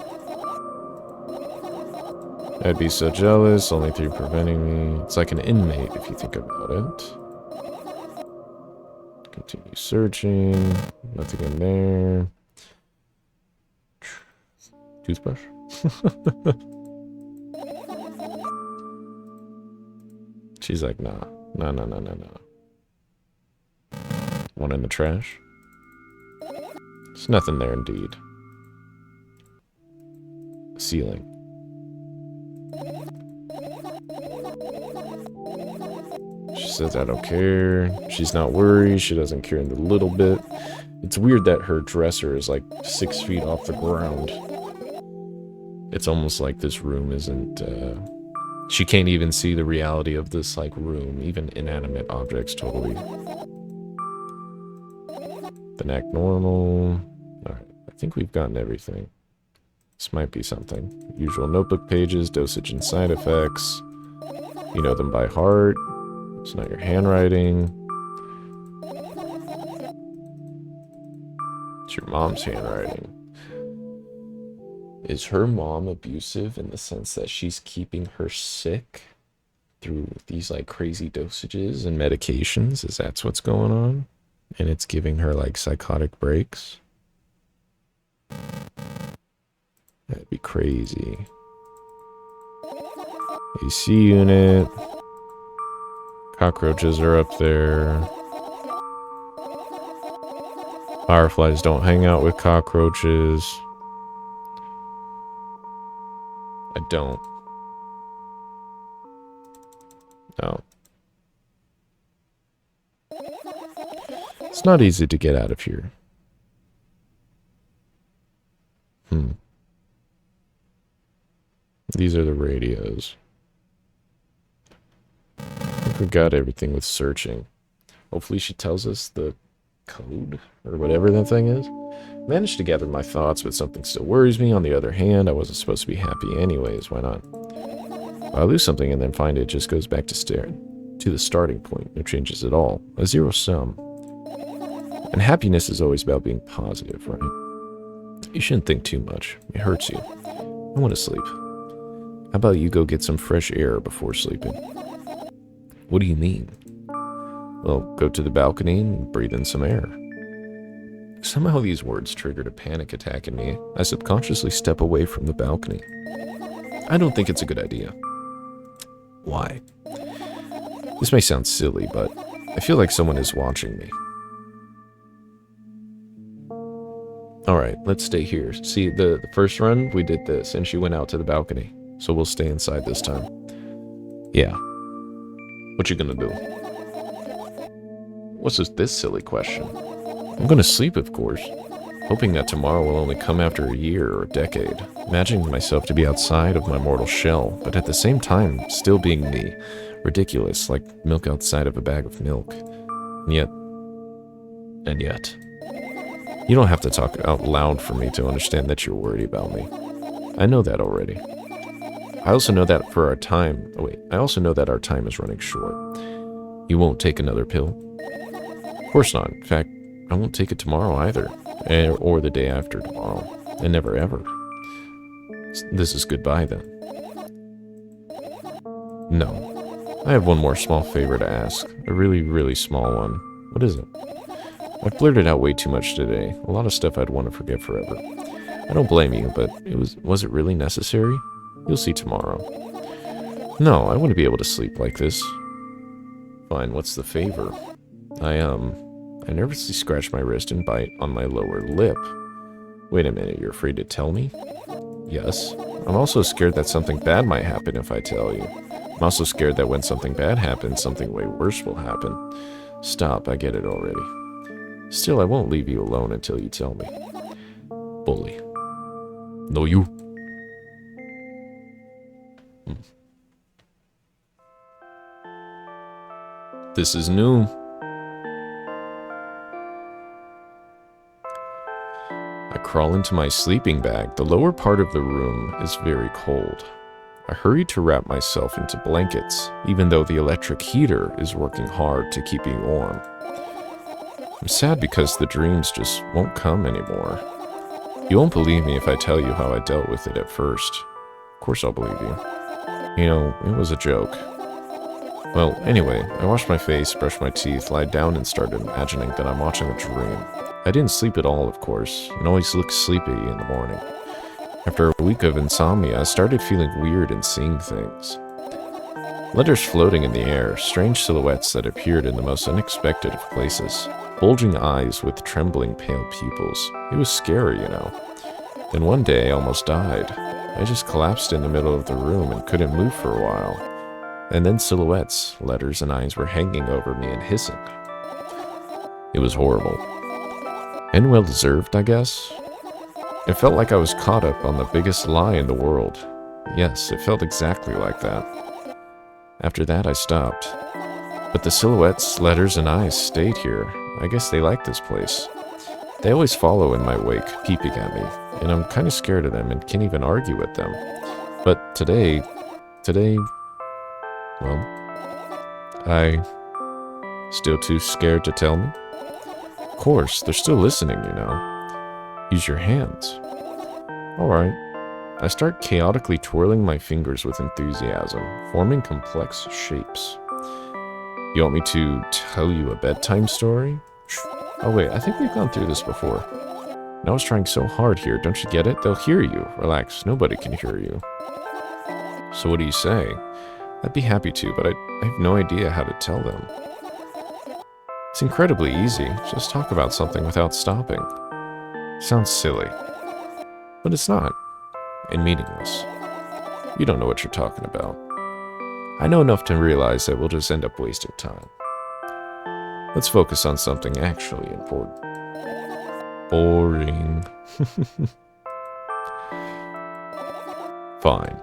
[SPEAKER 2] I'd be so jealous, only through preventing me. It's like an inmate, if you think about it. Continue searching. Nothing in there. Toothbrush? She's like, nah. Nah. One in the trash? There's nothing there indeed. Ceiling. She says, I don't care. She's not worried. She doesn't care in the little bit. It's weird that her dresser is like 6 feet off the ground. It's almost like this room isn't, she can't even see the reality of this, like, room. Even inanimate objects, totally. Then act normal. Alright, I think we've gotten everything. This might be something. Usual notebook pages, dosage and side effects. You know them by heart. It's not your handwriting. It's your mom's handwriting. Is her mom abusive in the sense that she's keeping her sick through these like crazy dosages and medications? Is that what's going on? And it's giving her like psychotic breaks? That'd be crazy. AC unit. Cockroaches are up there. Fireflies don't hang out with cockroaches. I don't. No. It's not easy to get out of here. These are the radios. I think we got everything with searching. Hopefully she tells us the code or whatever that thing is. Managed to gather my thoughts, but something still worries me. On the other hand, I wasn't supposed to be happy anyways. Why not? If I lose something and then find it, it just goes back to the starting point. No changes at all. A zero sum. And happiness is always about being positive, right? You shouldn't think too much. It hurts you. I want to sleep. How about you go get some fresh air before sleeping? What do you mean? Well, go to the balcony and breathe in some air. Somehow these words triggered a panic attack in me. I subconsciously step away from the balcony. I don't think it's a good idea. Why? This may sound silly, but I feel like someone is watching me. Alright, let's stay here. See, the first run, we did this, and she went out to the balcony. So we'll stay inside this time. Yeah, What you gonna do? What's this silly question? I'm gonna sleep, of course. Hoping that tomorrow will only come after a year or a decade. Imagining myself to be outside of my mortal shell, but at the same time, still being me. Ridiculous, like milk outside of a bag of milk. And yet. You don't have to talk out loud for me to understand that you're worried about me. I know that already. I also know that our time is running short. You won't take another pill? Of course not. In fact, I won't take it tomorrow either. Or the day after tomorrow. And never ever. This is goodbye then. No. I have one more small favor to ask. A really, really small one. What is it? I've blurted out way too much today. A lot of stuff I'd want to forget forever. I don't blame you, but was it really necessary? You'll see tomorrow. No, I wouldn't be able to sleep like this. Fine, what's the favor? I nervously scratch my wrist and bite on my lower lip. Wait a minute, you're afraid to tell me? Yes. I'm also scared that something bad might happen if I tell you. I'm also scared that when something bad happens, something way worse will happen. Stop, I get it already. Still, I won't leave you alone until you tell me. Bully. No, you. This is new. I crawl into my sleeping bag. The lower part of the room is very cold. I hurry to wrap myself into blankets, even though the electric heater is working hard to keep me warm. I'm sad because the dreams just won't come anymore. You won't believe me if I tell you how I dealt with it at first. Of course I'll believe you. You know, it was a joke. Well, anyway, I washed my face, brushed my teeth, lied down and started imagining that I'm watching a dream. I didn't sleep at all, of course, and always looked sleepy in the morning. After a week of insomnia, I started feeling weird and seeing things. Letters floating in the air, strange silhouettes that appeared in the most unexpected of places. Bulging eyes with trembling pale pupils. It was scary, you know. Then one day I almost died. I just collapsed in the middle of the room and couldn't move for a while. And then silhouettes, letters, and eyes were hanging over me and hissing. It was horrible. And well deserved, I guess. It felt like I was caught up on the biggest lie in the world. Yes, it felt exactly like that. After that, I stopped. But the silhouettes, letters, and eyes stayed here. I guess they like this place. They always follow in my wake, peeping at me, and I'm kind of scared of them and can't even argue with them. But today, well, I still too scared to tell me? Of course, they're still listening, you know. Use your hands. Alright. I start chaotically twirling my fingers with enthusiasm, forming complex shapes. You want me to tell you a bedtime story? Oh wait, I think we've gone through this before. And I was trying so hard here, don't you get it? They'll hear you. Relax, nobody can hear you. So what do you say? I'd be happy to, but I have no idea how to tell them. It's incredibly easy. Just talk about something without stopping. Sounds silly. But it's not. And meaningless. You don't know what you're talking about. I know enough to realize that we'll just end up wasting time. Let's focus on something actually important. Boring. Fine.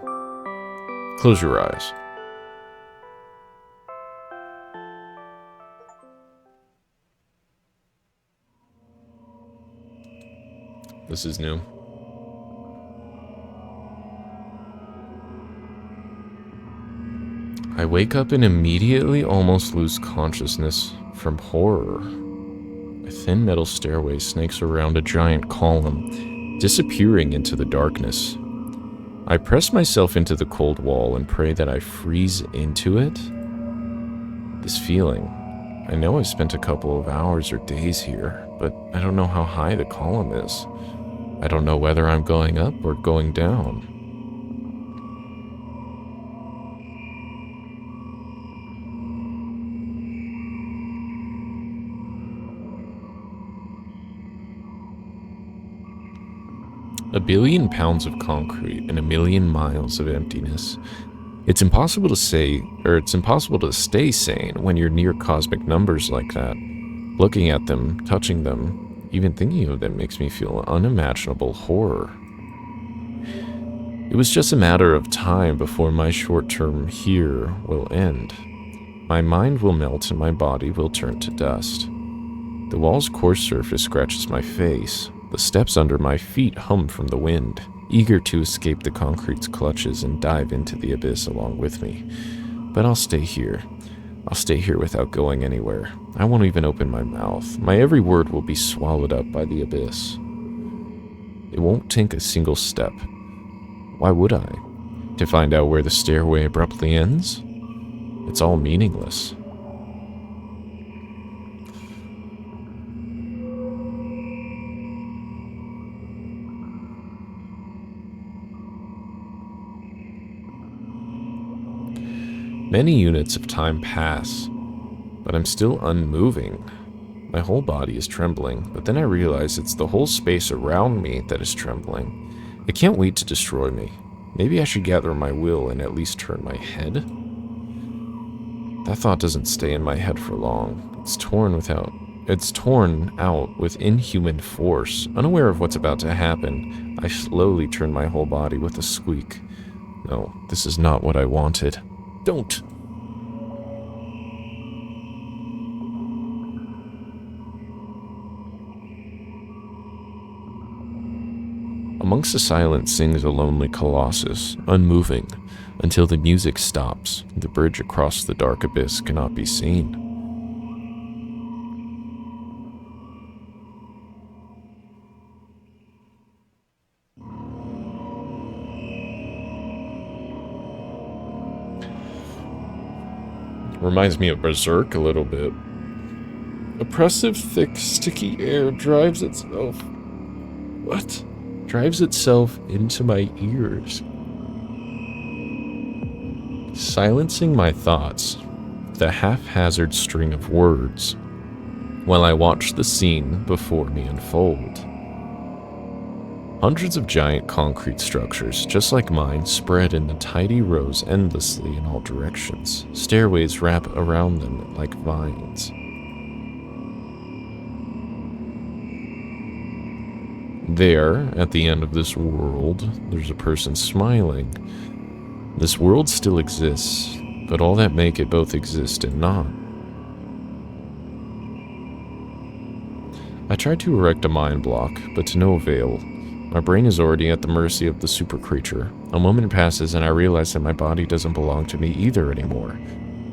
[SPEAKER 2] Close your eyes. This is new. I wake up and immediately almost lose consciousness from horror. A thin metal stairway snakes around a giant column, disappearing into the darkness. I press myself into the cold wall and pray that I freeze into it. This feeling. I know I've spent a couple of hours or days here, but I don't know how high the column is. I don't know whether I'm going up or going down. A billion pounds of concrete and a million miles of emptiness. It's impossible to stay sane when you're near cosmic numbers like that. Looking at them, touching them, even thinking of them makes me feel unimaginable horror. It was just a matter of time before my short term here will end. My mind will melt and my body will turn to dust. The wall's coarse surface scratches my face. The steps under my feet hum from the wind, eager to escape the concrete's clutches and dive into the abyss along with me. But I'll stay here. I'll stay here without going anywhere. I won't even open my mouth. My every word will be swallowed up by the abyss. It won't take a single step. Why would I? To find out where the stairway abruptly ends? It's all meaningless. Many units of time pass, but I'm still unmoving. My whole body is trembling, but then I realize it's the whole space around me that is trembling. It can't wait to destroy me. Maybe I should gather my will and at least turn my head? That thought doesn't stay in my head for long. It's torn out with inhuman force. Unaware of what's about to happen, I slowly turn my whole body with a squeak. No, this is not what I wanted. Don't! Amongst the silence sings a lonely colossus, unmoving, until the music stops. The bridge across the dark abyss cannot be seen. Reminds me of Berserk a little bit. Oppressive, thick, sticky air drives itself... What? Drives itself into my ears. Silencing my thoughts, the haphazard string of words, while I watch the scene before me unfold. Hundreds of giant concrete structures, just like mine, spread in the tidy rows endlessly in all directions. Stairways wrap around them like vines. There, at the end of this world, there's a person smiling. This world still exists, but all that make it both exist and not. I tried to erect a mind block, but to no avail. My brain is already at the mercy of the super creature. A moment passes and I realize that my body doesn't belong to me either anymore.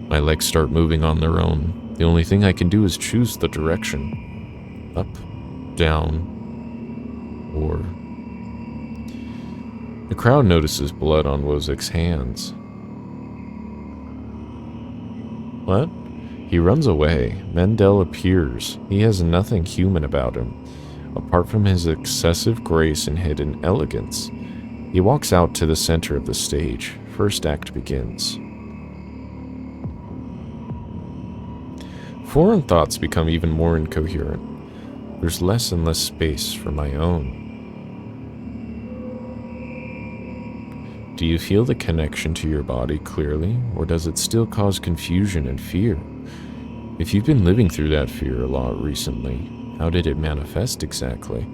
[SPEAKER 2] My legs start moving on their own. The only thing I can do is choose the direction. Up, down, or... The crowd notices blood on Wozek's hands. What? He runs away. Mendel appears. He has nothing human about him, apart from his excessive grace and hidden elegance. He walks out to the center of the stage. First act begins. Foreign thoughts become even more incoherent. There's less and less space for my own. Do you feel the connection to your body clearly, or does it still cause confusion and fear? If you've been living through that fear a lot recently, how did it manifest exactly?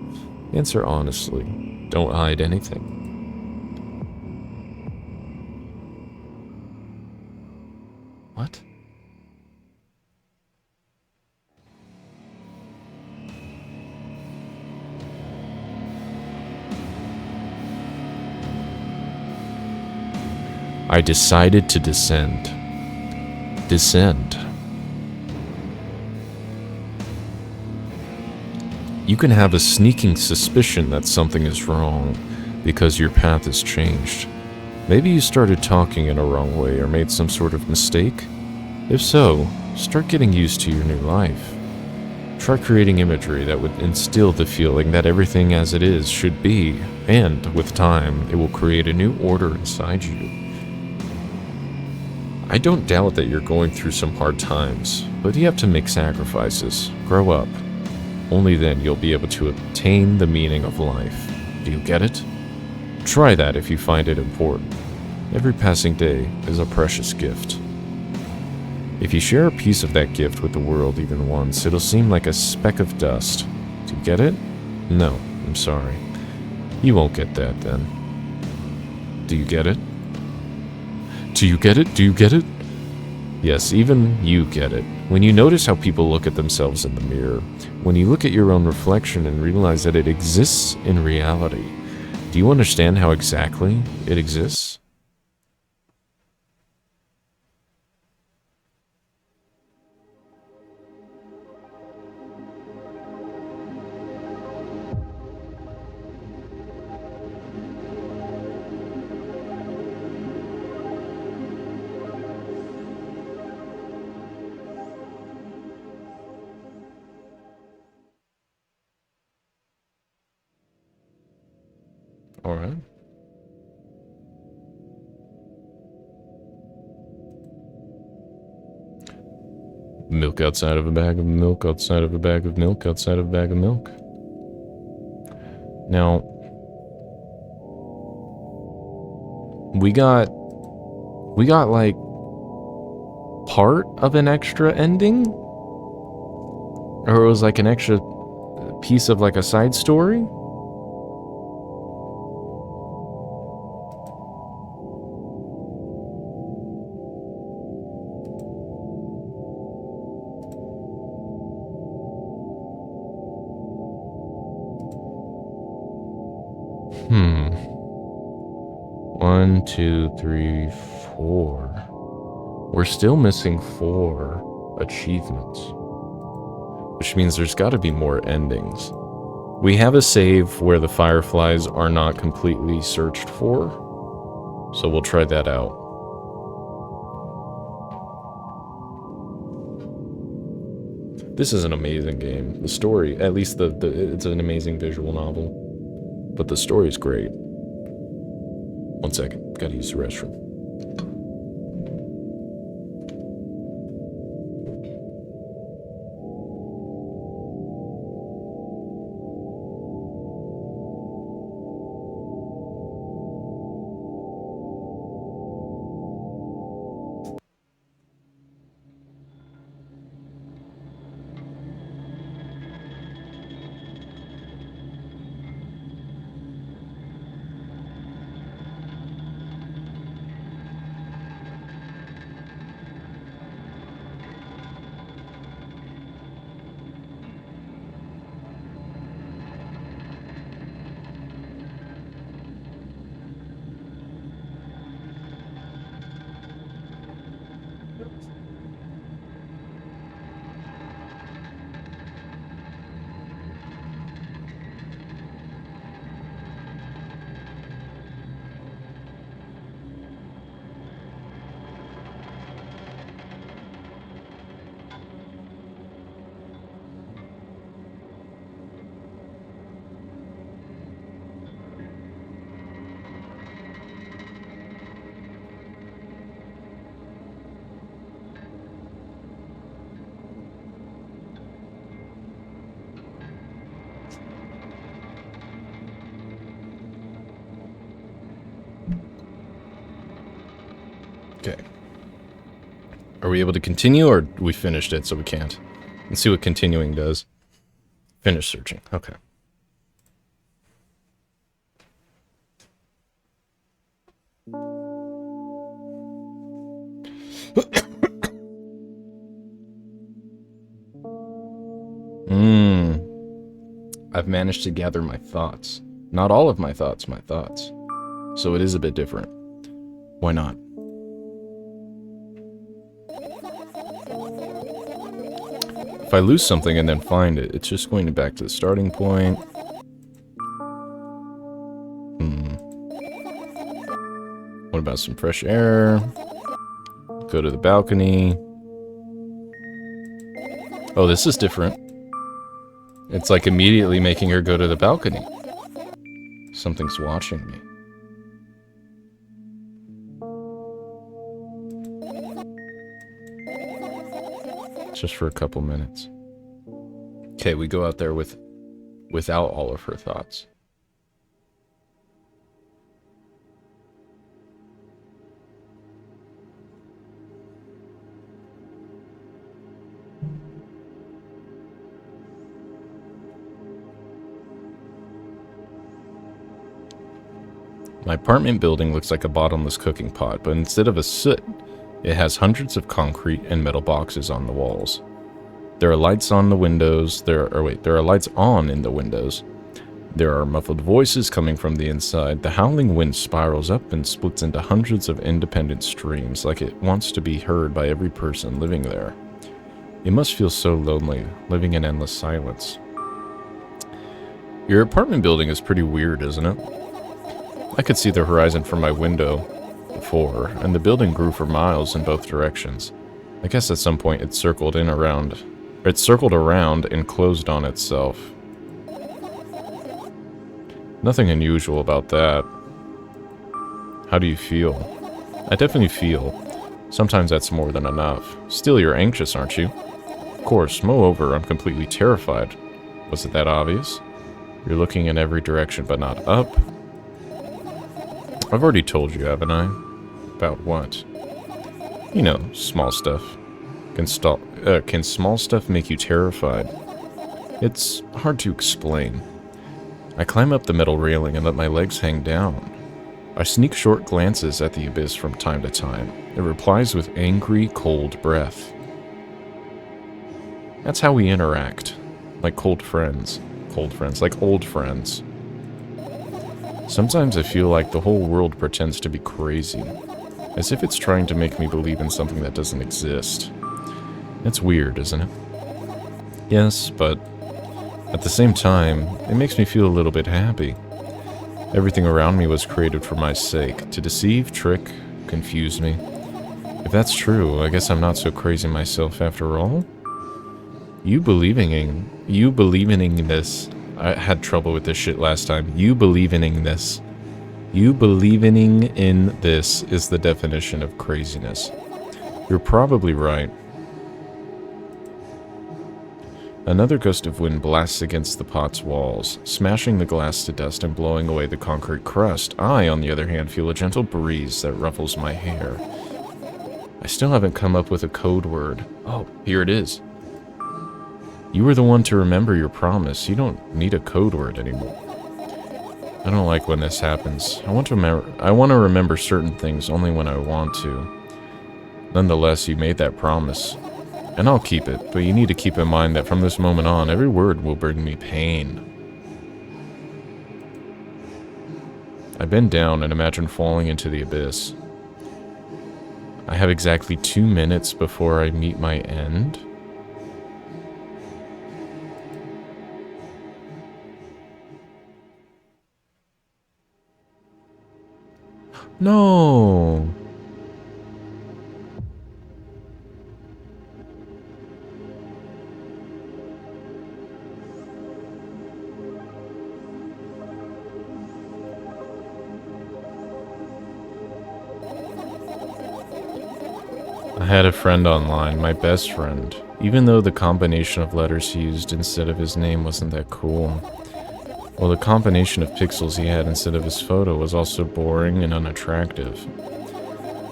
[SPEAKER 2] Answer honestly. Don't hide anything. What? I decided to descend. Descend. You can have a sneaking suspicion that something is wrong because your path has changed. Maybe you started talking in a wrong way or made some sort of mistake. If so, start getting used to your new life. Try creating imagery that would instill the feeling that everything as it is should be, and with time, it will create a new order inside you. I don't doubt that you're going through some hard times, but you have to make sacrifices. Grow up. Only then you'll be able to obtain the meaning of life. Do you get it? Try that if you find it important. Every passing day is a precious gift. If you share a piece of that gift with the world even once, it'll seem like a speck of dust. Do you get it? No, I'm sorry. You won't get that then. Do you get it? Do you get it? Do you get it? Yes, even you get it. When you notice how people look at themselves in the mirror, when you look at your own reflection and realize that it exists in reality, do you understand how exactly it exists? All right. Milk outside of a bag of milk, outside of a bag of milk, outside of a bag of milk. Now, we got like part of an extra ending? Or it was like an extra piece of like a side story? One, two, three, four. We're still missing 4 achievements. Which means there's got to be more endings. We have a save where the fireflies are not completely searched for. So we'll try that out. This is an amazing game. The story, at least it's an amazing visual novel. But the story's great. One second, gotta use the restroom. Okay. Are we able to continue, or we finished it so we can't? Let's see what continuing does. Finish searching. Okay. I've managed to gather my thoughts. Not all of my thoughts, my thoughts. So it is a bit different. Why not? If I lose something and then find it, it's just going back to the starting point. What about some fresh air? Go to the balcony. Oh, this is different. It's like immediately making her go to the balcony. Something's watching me. Just for a couple minutes. Okay, we go out there without all of her thoughts. My apartment building looks like a bottomless cooking pot, but instead of a soot, it has hundreds of concrete and metal boxes on the walls. There are lights on the windows. There are lights on in the windows. There are muffled voices coming from the inside. The howling wind spirals up and splits into hundreds of independent streams, like it wants to be heard by every person living there. It must feel so lonely, living in endless silence. Your apartment building is pretty weird, isn't it? I could see the horizon from my window before, and the building grew for miles in both directions. I guess at some point it circled around and closed on itself. Nothing unusual about that. How do you feel? I definitely feel. Sometimes that's more than enough. Still, you're anxious, aren't you? Of course, moreover, I'm completely terrified. Was it that obvious? You're looking in every direction, but not up. I've already told you, haven't I? About what? You know, small stuff. Can small stuff make you terrified? It's hard to explain. I climb up the metal railing and let my legs hang down. I sneak short glances at the abyss from time to time. It replies with angry, cold breath. That's how we interact. Like cold friends. Like old friends. Sometimes I feel like the whole world pretends to be crazy. As if it's trying to make me believe in something that doesn't exist. It's weird, isn't it? Yes, but at the same time, it makes me feel a little bit happy. Everything around me was created for my sake, to deceive, trick, confuse me. If that's true, I guess I'm not so crazy myself after all. You believing in this. I had trouble with this shit last time. You believing in this is the definition of craziness. You're probably right. Another gust of wind blasts against the pot's walls, smashing the glass to dust and blowing away the concrete crust. I, on the other hand, feel a gentle breeze that ruffles my hair. I still haven't come up with a code word. Oh, here it is. You were the one to remember your promise. You don't need a code word anymore. I don't like when this happens. I want to remember certain things only when I want to. Nonetheless, you made that promise. And I'll keep it, but you need to keep in mind that from this moment on, every word will bring me pain. I bend down and imagine falling into the abyss. I have exactly 2 minutes before I meet my end. No! I had a friend online, my best friend, even though the combination of letters he used instead of his name wasn't that cool. Well, the combination of pixels he had instead of his photo was also boring and unattractive.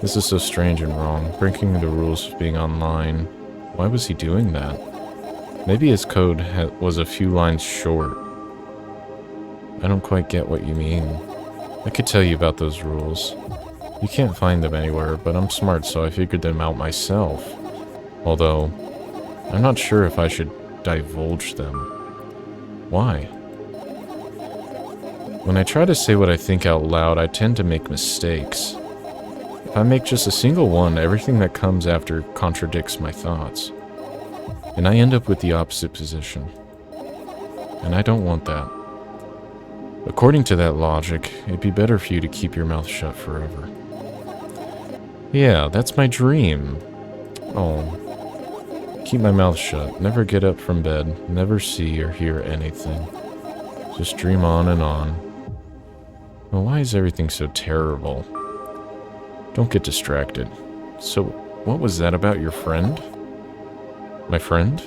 [SPEAKER 2] This is so strange and wrong, breaking the rules of being online. Why was he doing that? Maybe his code was a few lines short. I don't quite get what you mean. I could tell you about those rules. You can't find them anywhere, but I'm smart, so I figured them out myself. Although, I'm not sure if I should divulge them. Why? When I try to say what I think out loud, I tend to make mistakes. If I make just a single one, everything that comes after contradicts my thoughts. And I end up with the opposite position. And I don't want that. According to that logic, it'd be better for you to keep your mouth shut forever. Yeah, that's my dream. Oh. Keep my mouth shut, never get up from bed, never see or hear anything. Just dream on and on. Well, why is everything so terrible? Don't get distracted. So, what was that about your friend? My friend?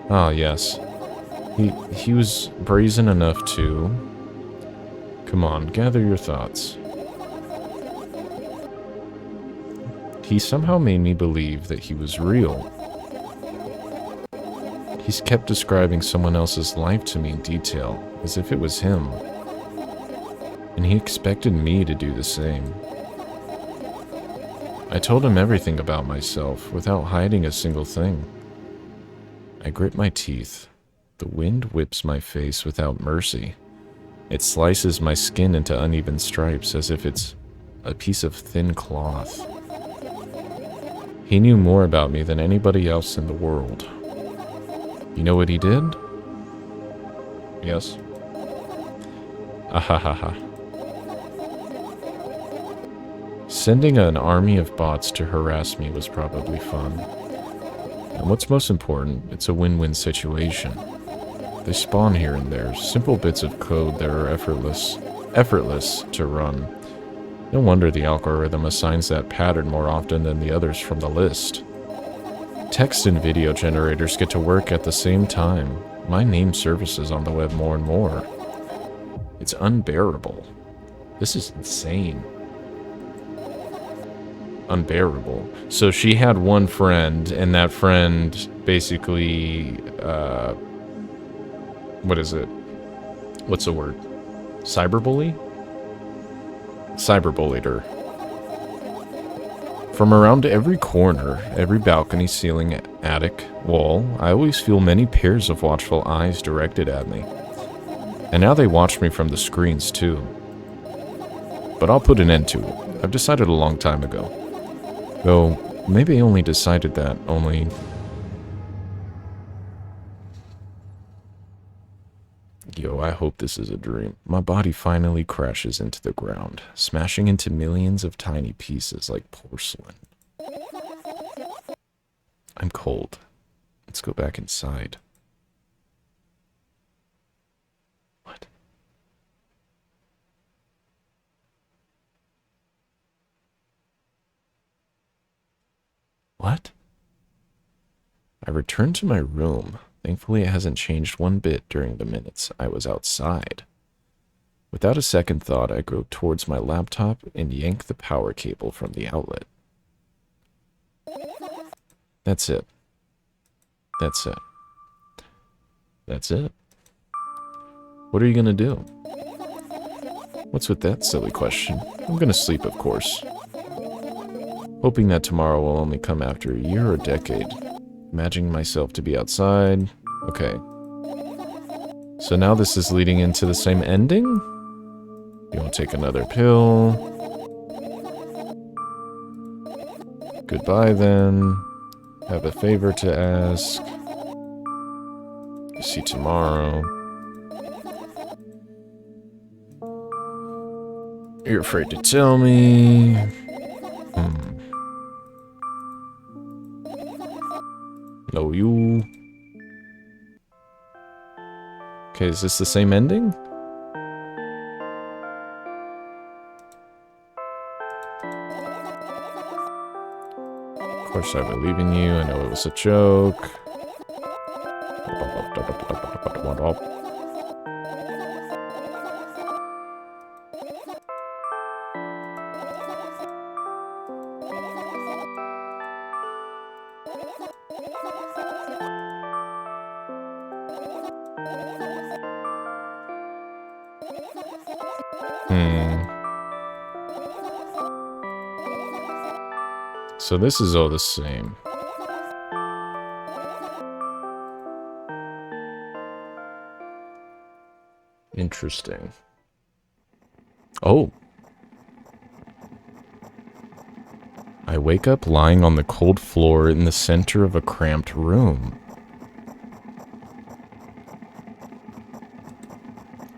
[SPEAKER 2] Ah, yes. He was brazen enough to... Come on, gather your thoughts. He somehow made me believe that he was real. He's kept describing someone else's life to me in detail, as if it was him. and he expected me to do the same. I told him everything about myself without hiding a single thing. I grit my teeth. The wind whips my face without mercy. It slices my skin into uneven stripes as if it's a piece of thin cloth. He knew more about me than anybody else in the world. You know what he did? Yes. Ahahaha. Sending an army of bots to harass me was probably fun. And what's most important, it's a win-win situation. They spawn here and there, simple bits of code that are effortless to run. No wonder the algorithm assigns that pattern more often than the others from the list. Text and video generators get to work at the same time. My name surfaces on the web more and more. It's unbearable. This is insane. Unbearable. So she had one friend, and that friend basically, what is it? What's the word? Cyberbully? Cyberbullied her. From around every corner, every balcony, ceiling, attic, wall, I always feel many pairs of watchful eyes directed at me. And now they watch me from the screens too. But I'll put an end to it. I've decided a long time ago. Though, maybe I only decided that, only... Yo, I hope this is a dream. My body finally crashes into the ground, smashing into millions of tiny pieces like porcelain. I'm cold. Let's go back inside. What? What? I returned to my room. Thankfully, it hasn't changed one bit during the minutes I was outside. Without a second thought, I go towards my laptop and yank the power cable from the outlet. That's it. That's it. That's it. What are you gonna do? What's with that silly question? I'm gonna sleep, of course. Hoping that tomorrow will only come after a year or decade. Imagining myself to be outside. Okay. So now this is leading into the same ending? You want to take another pill? Goodbye then. Have a favor to ask. See you tomorrow. You're afraid to tell me. No, you. Okay, is this the same ending? Of course, I believe in you. I know it was a joke. So this is all the same. Interesting. Oh. I wake up lying on the cold floor in the center of a cramped room.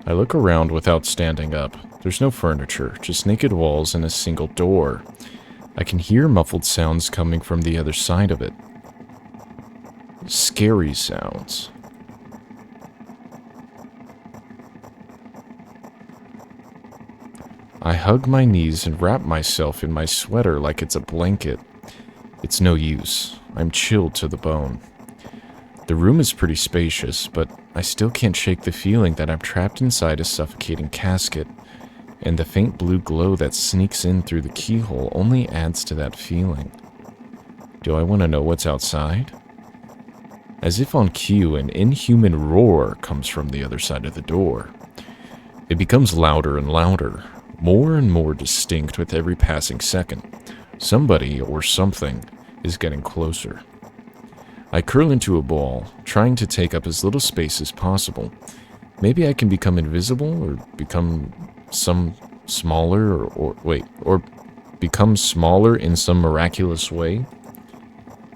[SPEAKER 2] I look around without standing up. There's no furniture, just naked walls and a single door. I can hear muffled sounds coming from the other side of it. Scary sounds. I hug my knees and wrap myself in my sweater like it's a blanket. It's no use. I'm chilled to the bone. The room is pretty spacious, but I still can't shake the feeling that I'm trapped inside a suffocating casket, and the faint blue glow that sneaks in through the keyhole only adds to that feeling. Do I want to know what's outside? As if on cue, an inhuman roar comes from the other side of the door. It becomes louder and louder. more and more distinct with every passing second. Somebody or something is getting closer. I curl into a ball, trying to take up as little space as possible. Maybe I can become invisible or become some smaller or become smaller in some miraculous way.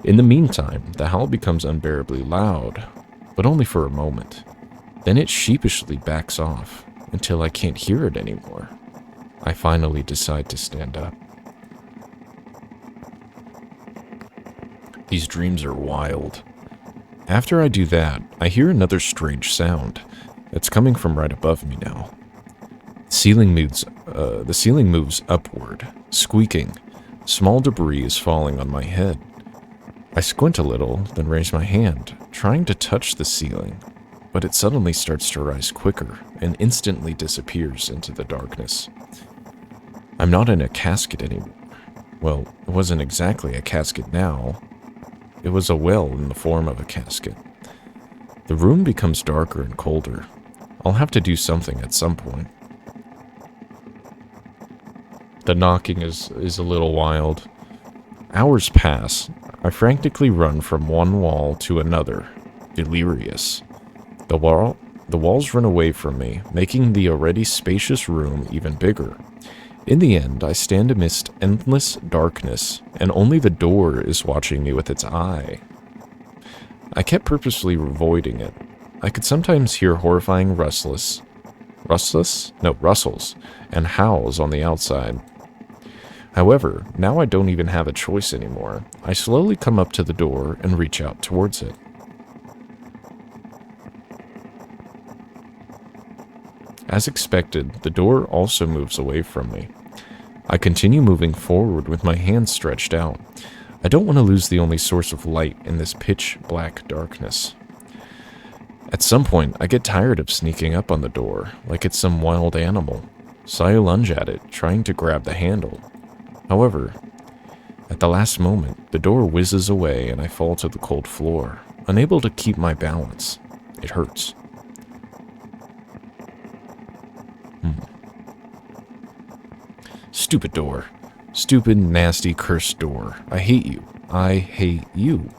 [SPEAKER 2] In the meantime, the howl becomes unbearably loud, but only for a moment. Then it sheepishly backs off until I can't hear it anymore. I finally decide to stand up. These dreams are wild. After I do that, I hear another strange sound that's coming from right above me now. The ceiling moves upward, squeaking. Small debris is falling on my head. I squint a little, then raise my hand, trying to touch the ceiling, but it suddenly starts to rise quicker and instantly disappears into the darkness. I'm not in a casket anymore. Well, it wasn't exactly a casket now. It was a well in the form of a casket. The room becomes darker and colder. I'll have to do something at some point. The knocking is a little wild. Hours pass. I frantically run from one wall to another, delirious. The walls run away from me, making the already spacious room even bigger. In the end, I stand amidst endless darkness, and only the door is watching me with its eye. I kept purposefully avoiding it. I could sometimes hear horrifying rustles and howls on the outside. However, now I don't even have a choice anymore. I slowly come up to the door and reach out towards it. As expected, the door also moves away from me. I continue moving forward with my hands stretched out. I don't want to lose the only source of light in this pitch-black darkness. At some point, I get tired of sneaking up on the door, like it's some wild animal, so I lunge at it, trying to grab the handle. However, at the last moment, the door whizzes away and I fall to the cold floor, unable to keep my balance. It hurts. Stupid door. Stupid, nasty, cursed door. I hate you. I hate you.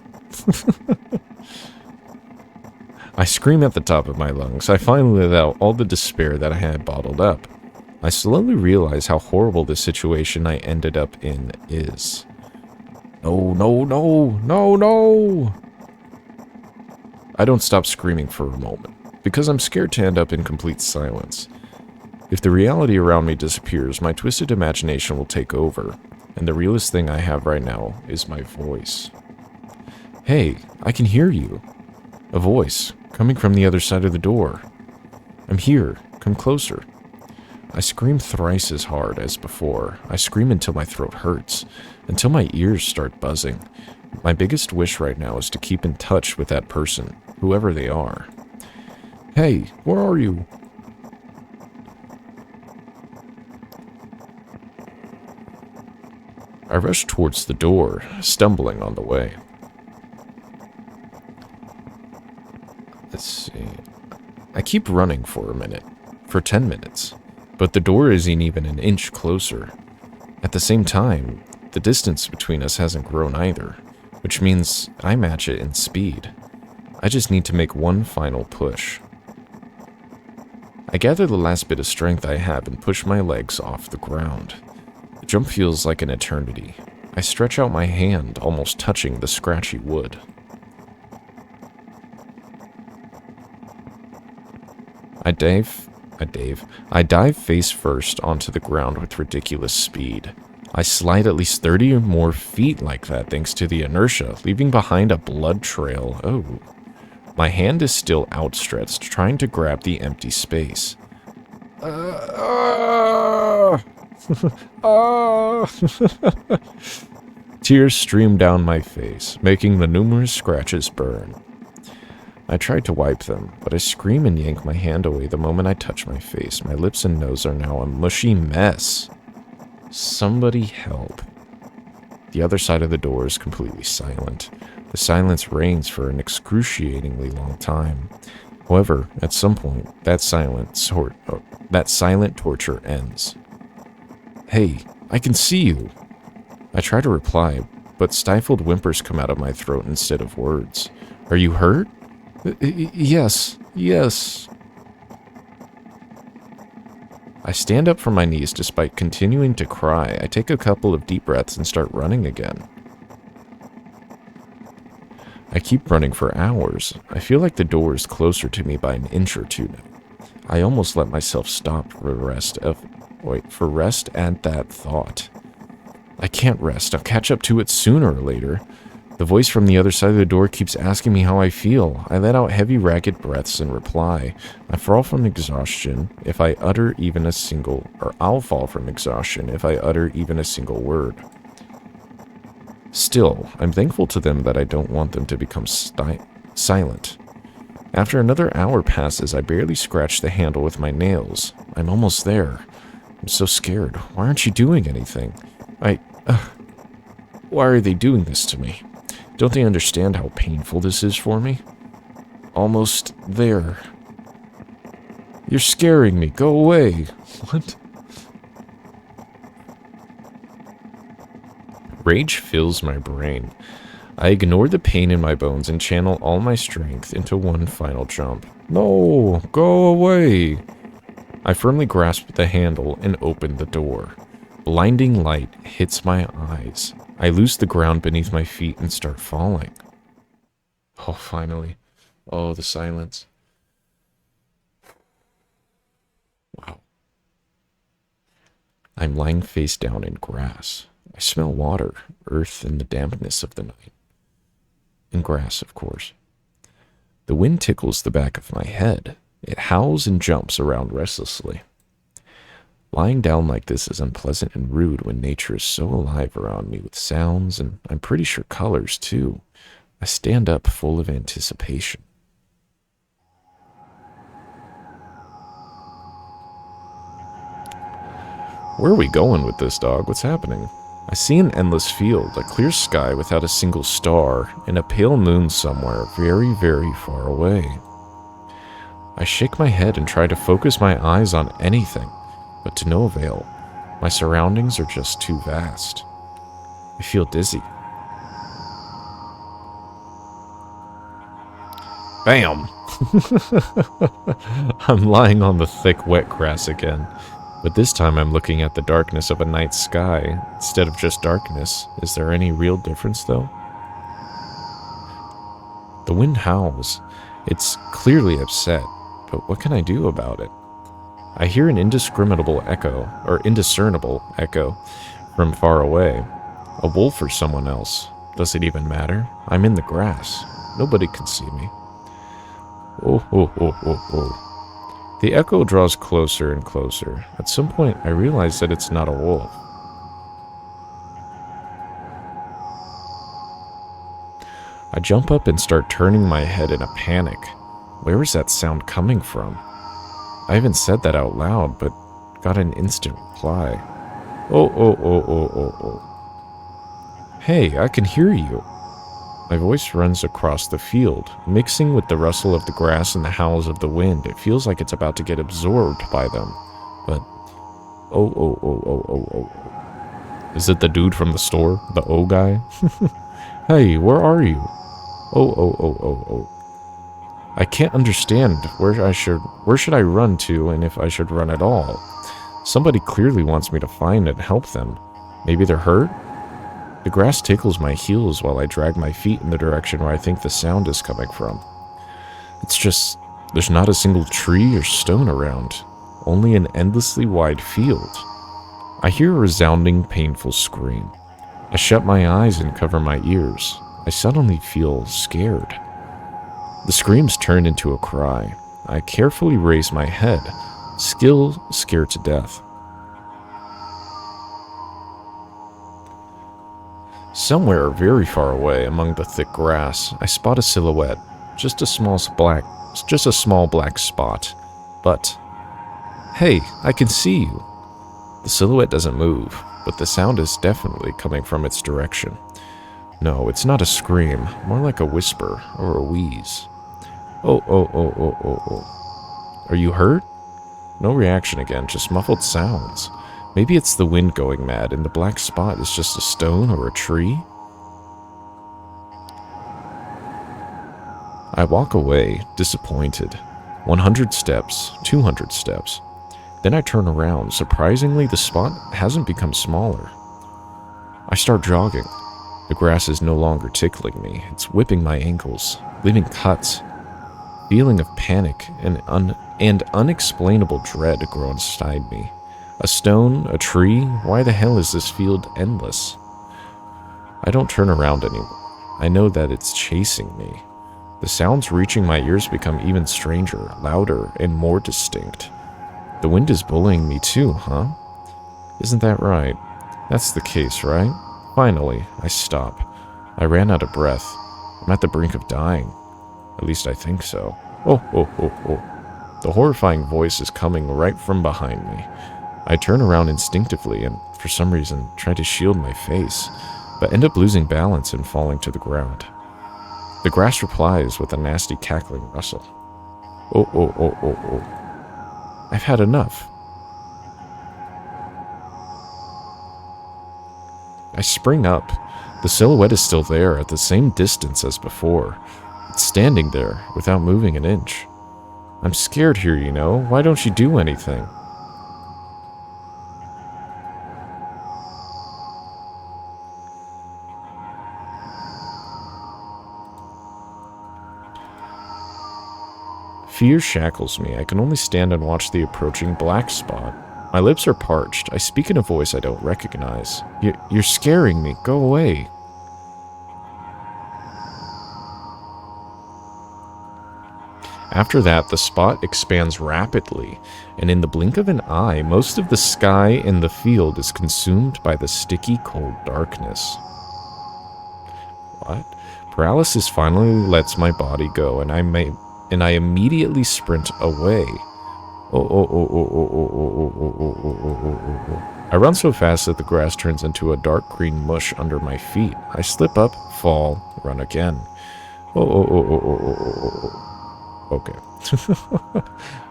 [SPEAKER 2] I scream at the top of my lungs. I finally let out all the despair that I had bottled up. I slowly realize how horrible the situation I ended up in is. No, no, no, no, no! I don't stop screaming for a moment, because I'm scared to end up in complete silence. If the reality around me disappears, my twisted imagination will take over, and the realest thing I have right now is my voice. Hey, I can hear you. A voice, coming from the other side of the door. I'm here, come closer. I scream thrice as hard as before. I scream until my throat hurts, until my ears start buzzing. My biggest wish right now is to keep in touch with that person, whoever they are. Hey, where are you? I rush towards the door, stumbling on the way. Let's see. I keep running for a minute, for 10 minutes, but the door isn't even an inch closer. At the same time, the distance between us hasn't grown either, which means I match it in speed. I just need to make one final push. I gather the last bit of strength I have and push my legs off the ground. The jump feels like an eternity. I stretch out my hand, almost touching the scratchy wood. I dive face first onto the ground with ridiculous speed. I slide at least 30 or more feet like that thanks to the inertia, leaving behind a blood trail. Oh. My hand is still outstretched, trying to grab the empty space. Tears stream down my face, making the numerous scratches burn. I try to wipe them, but I scream and yank my hand away the moment I touch my face. My lips and nose are now a mushy mess. Somebody help. The other side of the door is completely silent. The silence reigns for an excruciatingly long time. However, at some point, that silent torture ends. Hey, I can see you. I try to reply, but stifled whimpers come out of my throat instead of words. Are you hurt? Yes, yes. I stand up from my knees despite continuing to cry. I take a couple of deep breaths and start running again. I keep running for hours. I feel like the door is closer to me by an inch or two now. I almost let myself stop for rest at that thought. I can't rest. I'll catch up to it sooner or later. The voice from the other side of the door keeps asking me how I feel. I let out heavy, ragged breaths and reply. I fall from exhaustion if I utter even a single, or I'll fall from exhaustion if I utter even a single word. Still, I'm thankful to them that I don't want them to become silent. After another hour passes, I barely scratch the handle with my nails. I'm almost there. I'm so scared. Why aren't you doing anything? Why are they doing this to me? Don't they understand how painful this is for me? Almost there. You're scaring me. Go away. What? Rage fills my brain. I ignore the pain in my bones and channel all my strength into one final jump. No, go away. I firmly grasp the handle and open the door. Blinding light hits my eyes. I lose the ground beneath my feet and start falling. Oh, finally. Oh, the silence. Wow. I'm lying face down in grass. I smell water, earth, and the dampness of the night. And grass, of course. The wind tickles the back of my head. It howls and jumps around restlessly. Lying down like this is unpleasant and rude when nature is so alive around me with sounds, and I'm pretty sure colors, too. I stand up full of anticipation. Where are we going with this, dog? What's happening? I see an endless field, a clear sky without a single star, and a pale moon somewhere very, very far away. I shake my head and try to focus my eyes on anything, but to no avail. My surroundings are just too vast. I feel dizzy. Bam! I'm lying on the thick, wet grass again. But this time I'm looking at the darkness of a night sky instead of just darkness. Is there any real difference, though? The wind howls. It's clearly upset, but what can I do about it? I hear an indiscernible echo from far away. A wolf or someone else. Does it even matter? I'm in the grass. Nobody can see me. Oh, oh, oh, oh, oh. The echo draws closer and closer. At some point, I realize that it's not a wolf. I jump up and start turning my head in a panic. Where is that sound coming from? I haven't said that out loud, but got an instant reply. Oh, oh, oh, oh, oh, oh. Hey, I can hear you. My voice runs across the field, mixing with the rustle of the grass and the howls of the wind. It feels like it's about to get absorbed by them. But, oh, oh, oh, oh, oh, oh. Is it the dude from the store? The O guy? Hey, where are you? Oh, oh, oh, oh, oh. I can't understand where should I run to and if I should run at all. Somebody clearly wants me to find and help them. Maybe they're hurt? The grass tickles my heels while I drag my feet in the direction where I think the sound is coming from. It's just, there's not a single tree or stone around, only an endlessly wide field. I hear a resounding, painful scream. I shut my eyes and cover my ears. I suddenly feel scared. The screams turn into a cry. I carefully raise my head, still scared to death. Somewhere very far away among the thick grass, I spot a silhouette, just a small black spot. But, hey, I can see you. The silhouette doesn't move, but the sound is definitely coming from its direction. No, it's not a scream, more like a whisper or a wheeze. Oh, oh, oh, oh, oh, oh. Are you hurt? No reaction again, just muffled sounds. Maybe it's the wind going mad and the black spot is just a stone or a tree? I walk away, disappointed. 100 steps, 200 steps. Then I turn around. Surprisingly, the spot hasn't become smaller. I start jogging. The grass is no longer tickling me. It's whipping my ankles, leaving cuts. Feeling of panic and unexplainable dread grow inside me. A stone, a tree, why the hell is this field endless? I don't turn around anymore. I know that it's chasing me. The sounds reaching my ears become even stranger, louder, and more distinct. The wind is bullying me too, huh? Isn't that right? That's the case, right? Finally, I stop. I ran out of breath. I'm at the brink of dying. At least I think so. Oh, oh, oh, oh. The horrifying voice is coming right from behind me. I turn around instinctively and, for some reason, try to shield my face, but end up losing balance and falling to the ground. The grass replies with a nasty cackling rustle. Oh, oh, oh, oh, oh. I've had enough. I spring up. The silhouette is still there at the same distance as before. It's standing there without moving an inch. I'm scared here, you know. Why don't you do anything? Fear shackles me. I can only stand and watch the approaching black spot. My lips are parched. I speak in a voice I don't recognize. You're scaring me. Go away. After that, the spot expands rapidly, and in the blink of an eye, most of the sky in the field is consumed by the sticky, cold darkness. What? Paralysis finally lets my body go, and I immediately sprint away. I run so fast that the grass turns into a dark green mush under my feet. I slip up, fall, run again. Okay.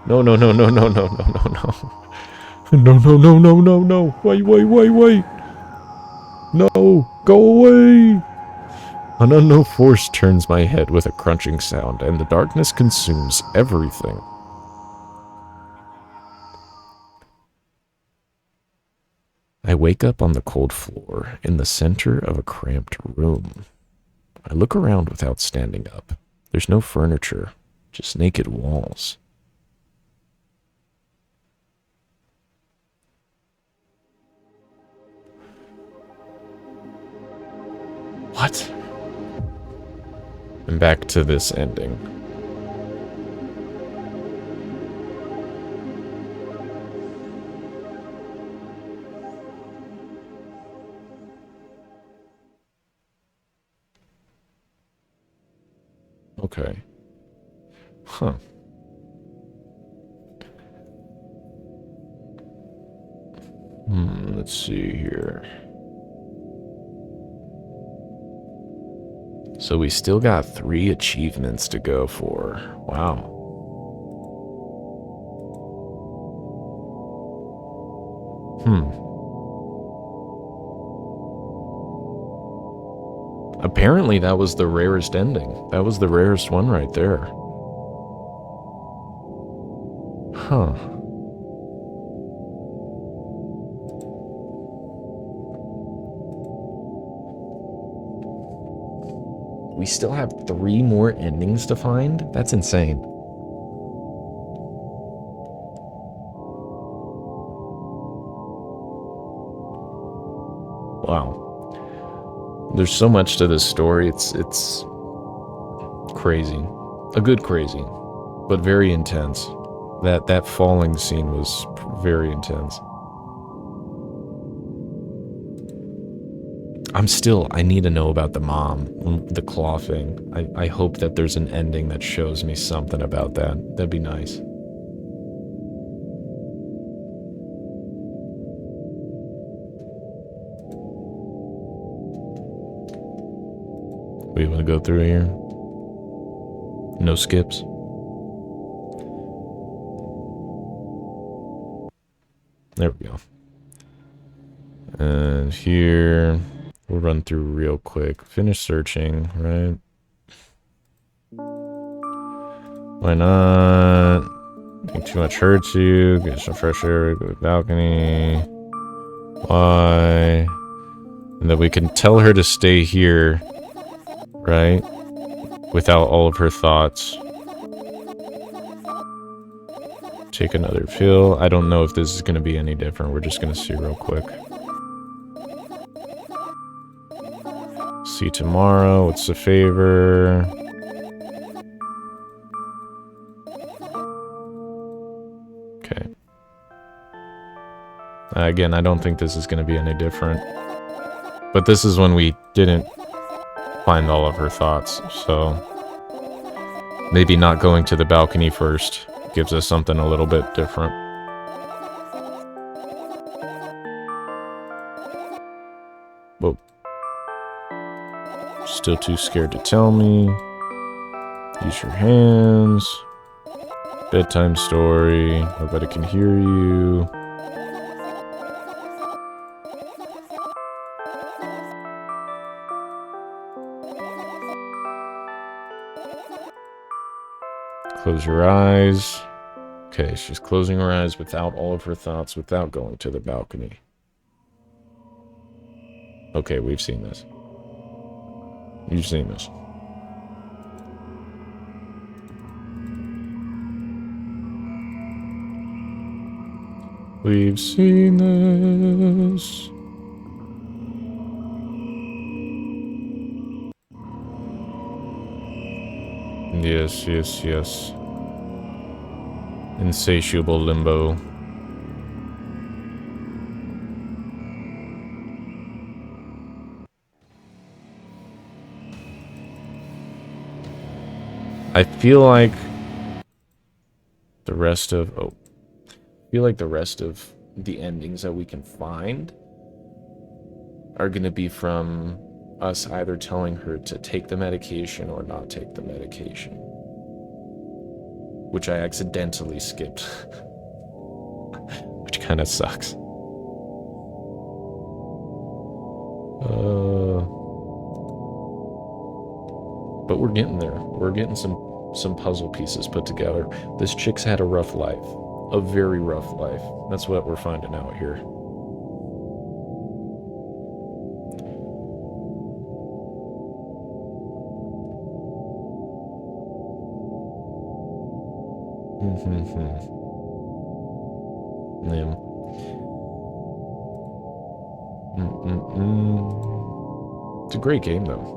[SPEAKER 2] No, no, no, no, no, no, no, no, no. No, no, no, no, no, no. Wait, wait, wait, wait. No, go away. An unknown force turns my head with a crunching sound, and the darkness consumes everything. I wake up on the cold floor in the center of a cramped room. I look around without standing up. There's no furniture, just naked walls. What? And back to this ending. Okay. Huh. Let's see here. So we still got 3 achievements to go for. Wow. Apparently that was the rarest ending. That was the rarest one right there. Huh. We still have 3 more endings to find? That's insane. Wow. There's so much to this story. It's crazy. A good crazy, but very intense. That falling scene was very intense. I need to know about the mom, the claw thing. I hope that there's an ending that shows me something about that. That'd be nice. We want to go through here? No skips? There we go. And here, we'll run through real quick. Finish searching, right? Why not? Think too much hurts you. Get some fresh air. Go to the balcony. Why? And then we can tell her to stay here, right? Without all of her thoughts. Take another pill. I don't know if this is going to be any different. We're just going to see real quick. See tomorrow. What's the favor? Okay. Again, I don't think this is going to be any different. But this is when we didn't find all of her thoughts, so maybe not going to the balcony first gives us something a little bit different. Whoa. Still too scared to tell me. Use your hands. Bedtime story. Nobody can hear you. Close your eyes. Okay, she's closing her eyes without all of her thoughts, without going to the balcony. Okay, we've seen this. You've seen this. We've seen this. Yes, yes, yes. Insatiable limbo. I feel like the rest of the endings that we can find are going to be from us either telling her to take the medication or not take the medication, which I accidentally skipped, which kind of sucks. But we're getting there. We're getting some puzzle pieces put together. This chick's had a rough life. A very rough life. That's what we're finding out here. Yeah. It's a great game, though.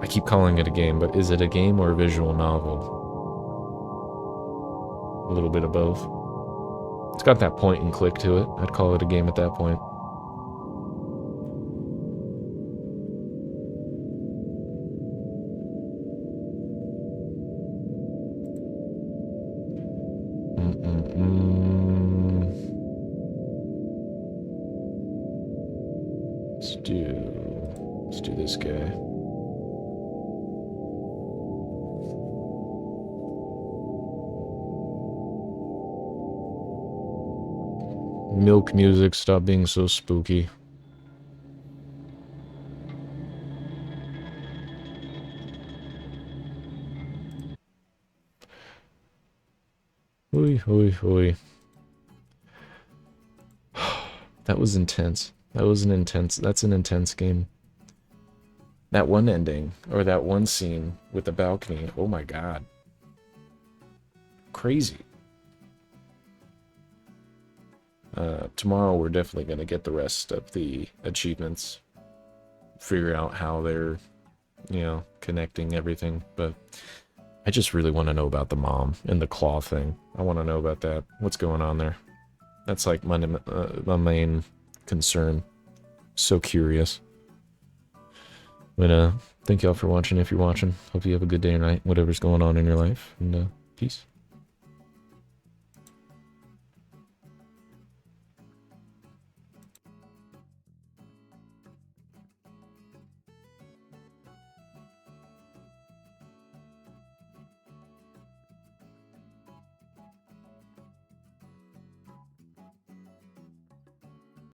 [SPEAKER 2] I keep calling it a game, but is it a game or a visual novel? A little bit of both. It's got that point and click to it. I'd call it a game at that point. Let's do this guy. Milk music, stop being so spooky. Hoi, hoi, hoi. That was intense. That's an intense game. That one ending, or that one scene with the balcony, oh my god. Crazy. Tomorrow we're definitely going to get the rest of the achievements. Figure out how they're, connecting everything. But I just really want to know about the mom and the claw thing. I want to know about that. What's going on there? That's like my main concern. So curious. But thank y'all for watching if you're watching. Hope you have a good day or night, whatever's going on in your life. And peace.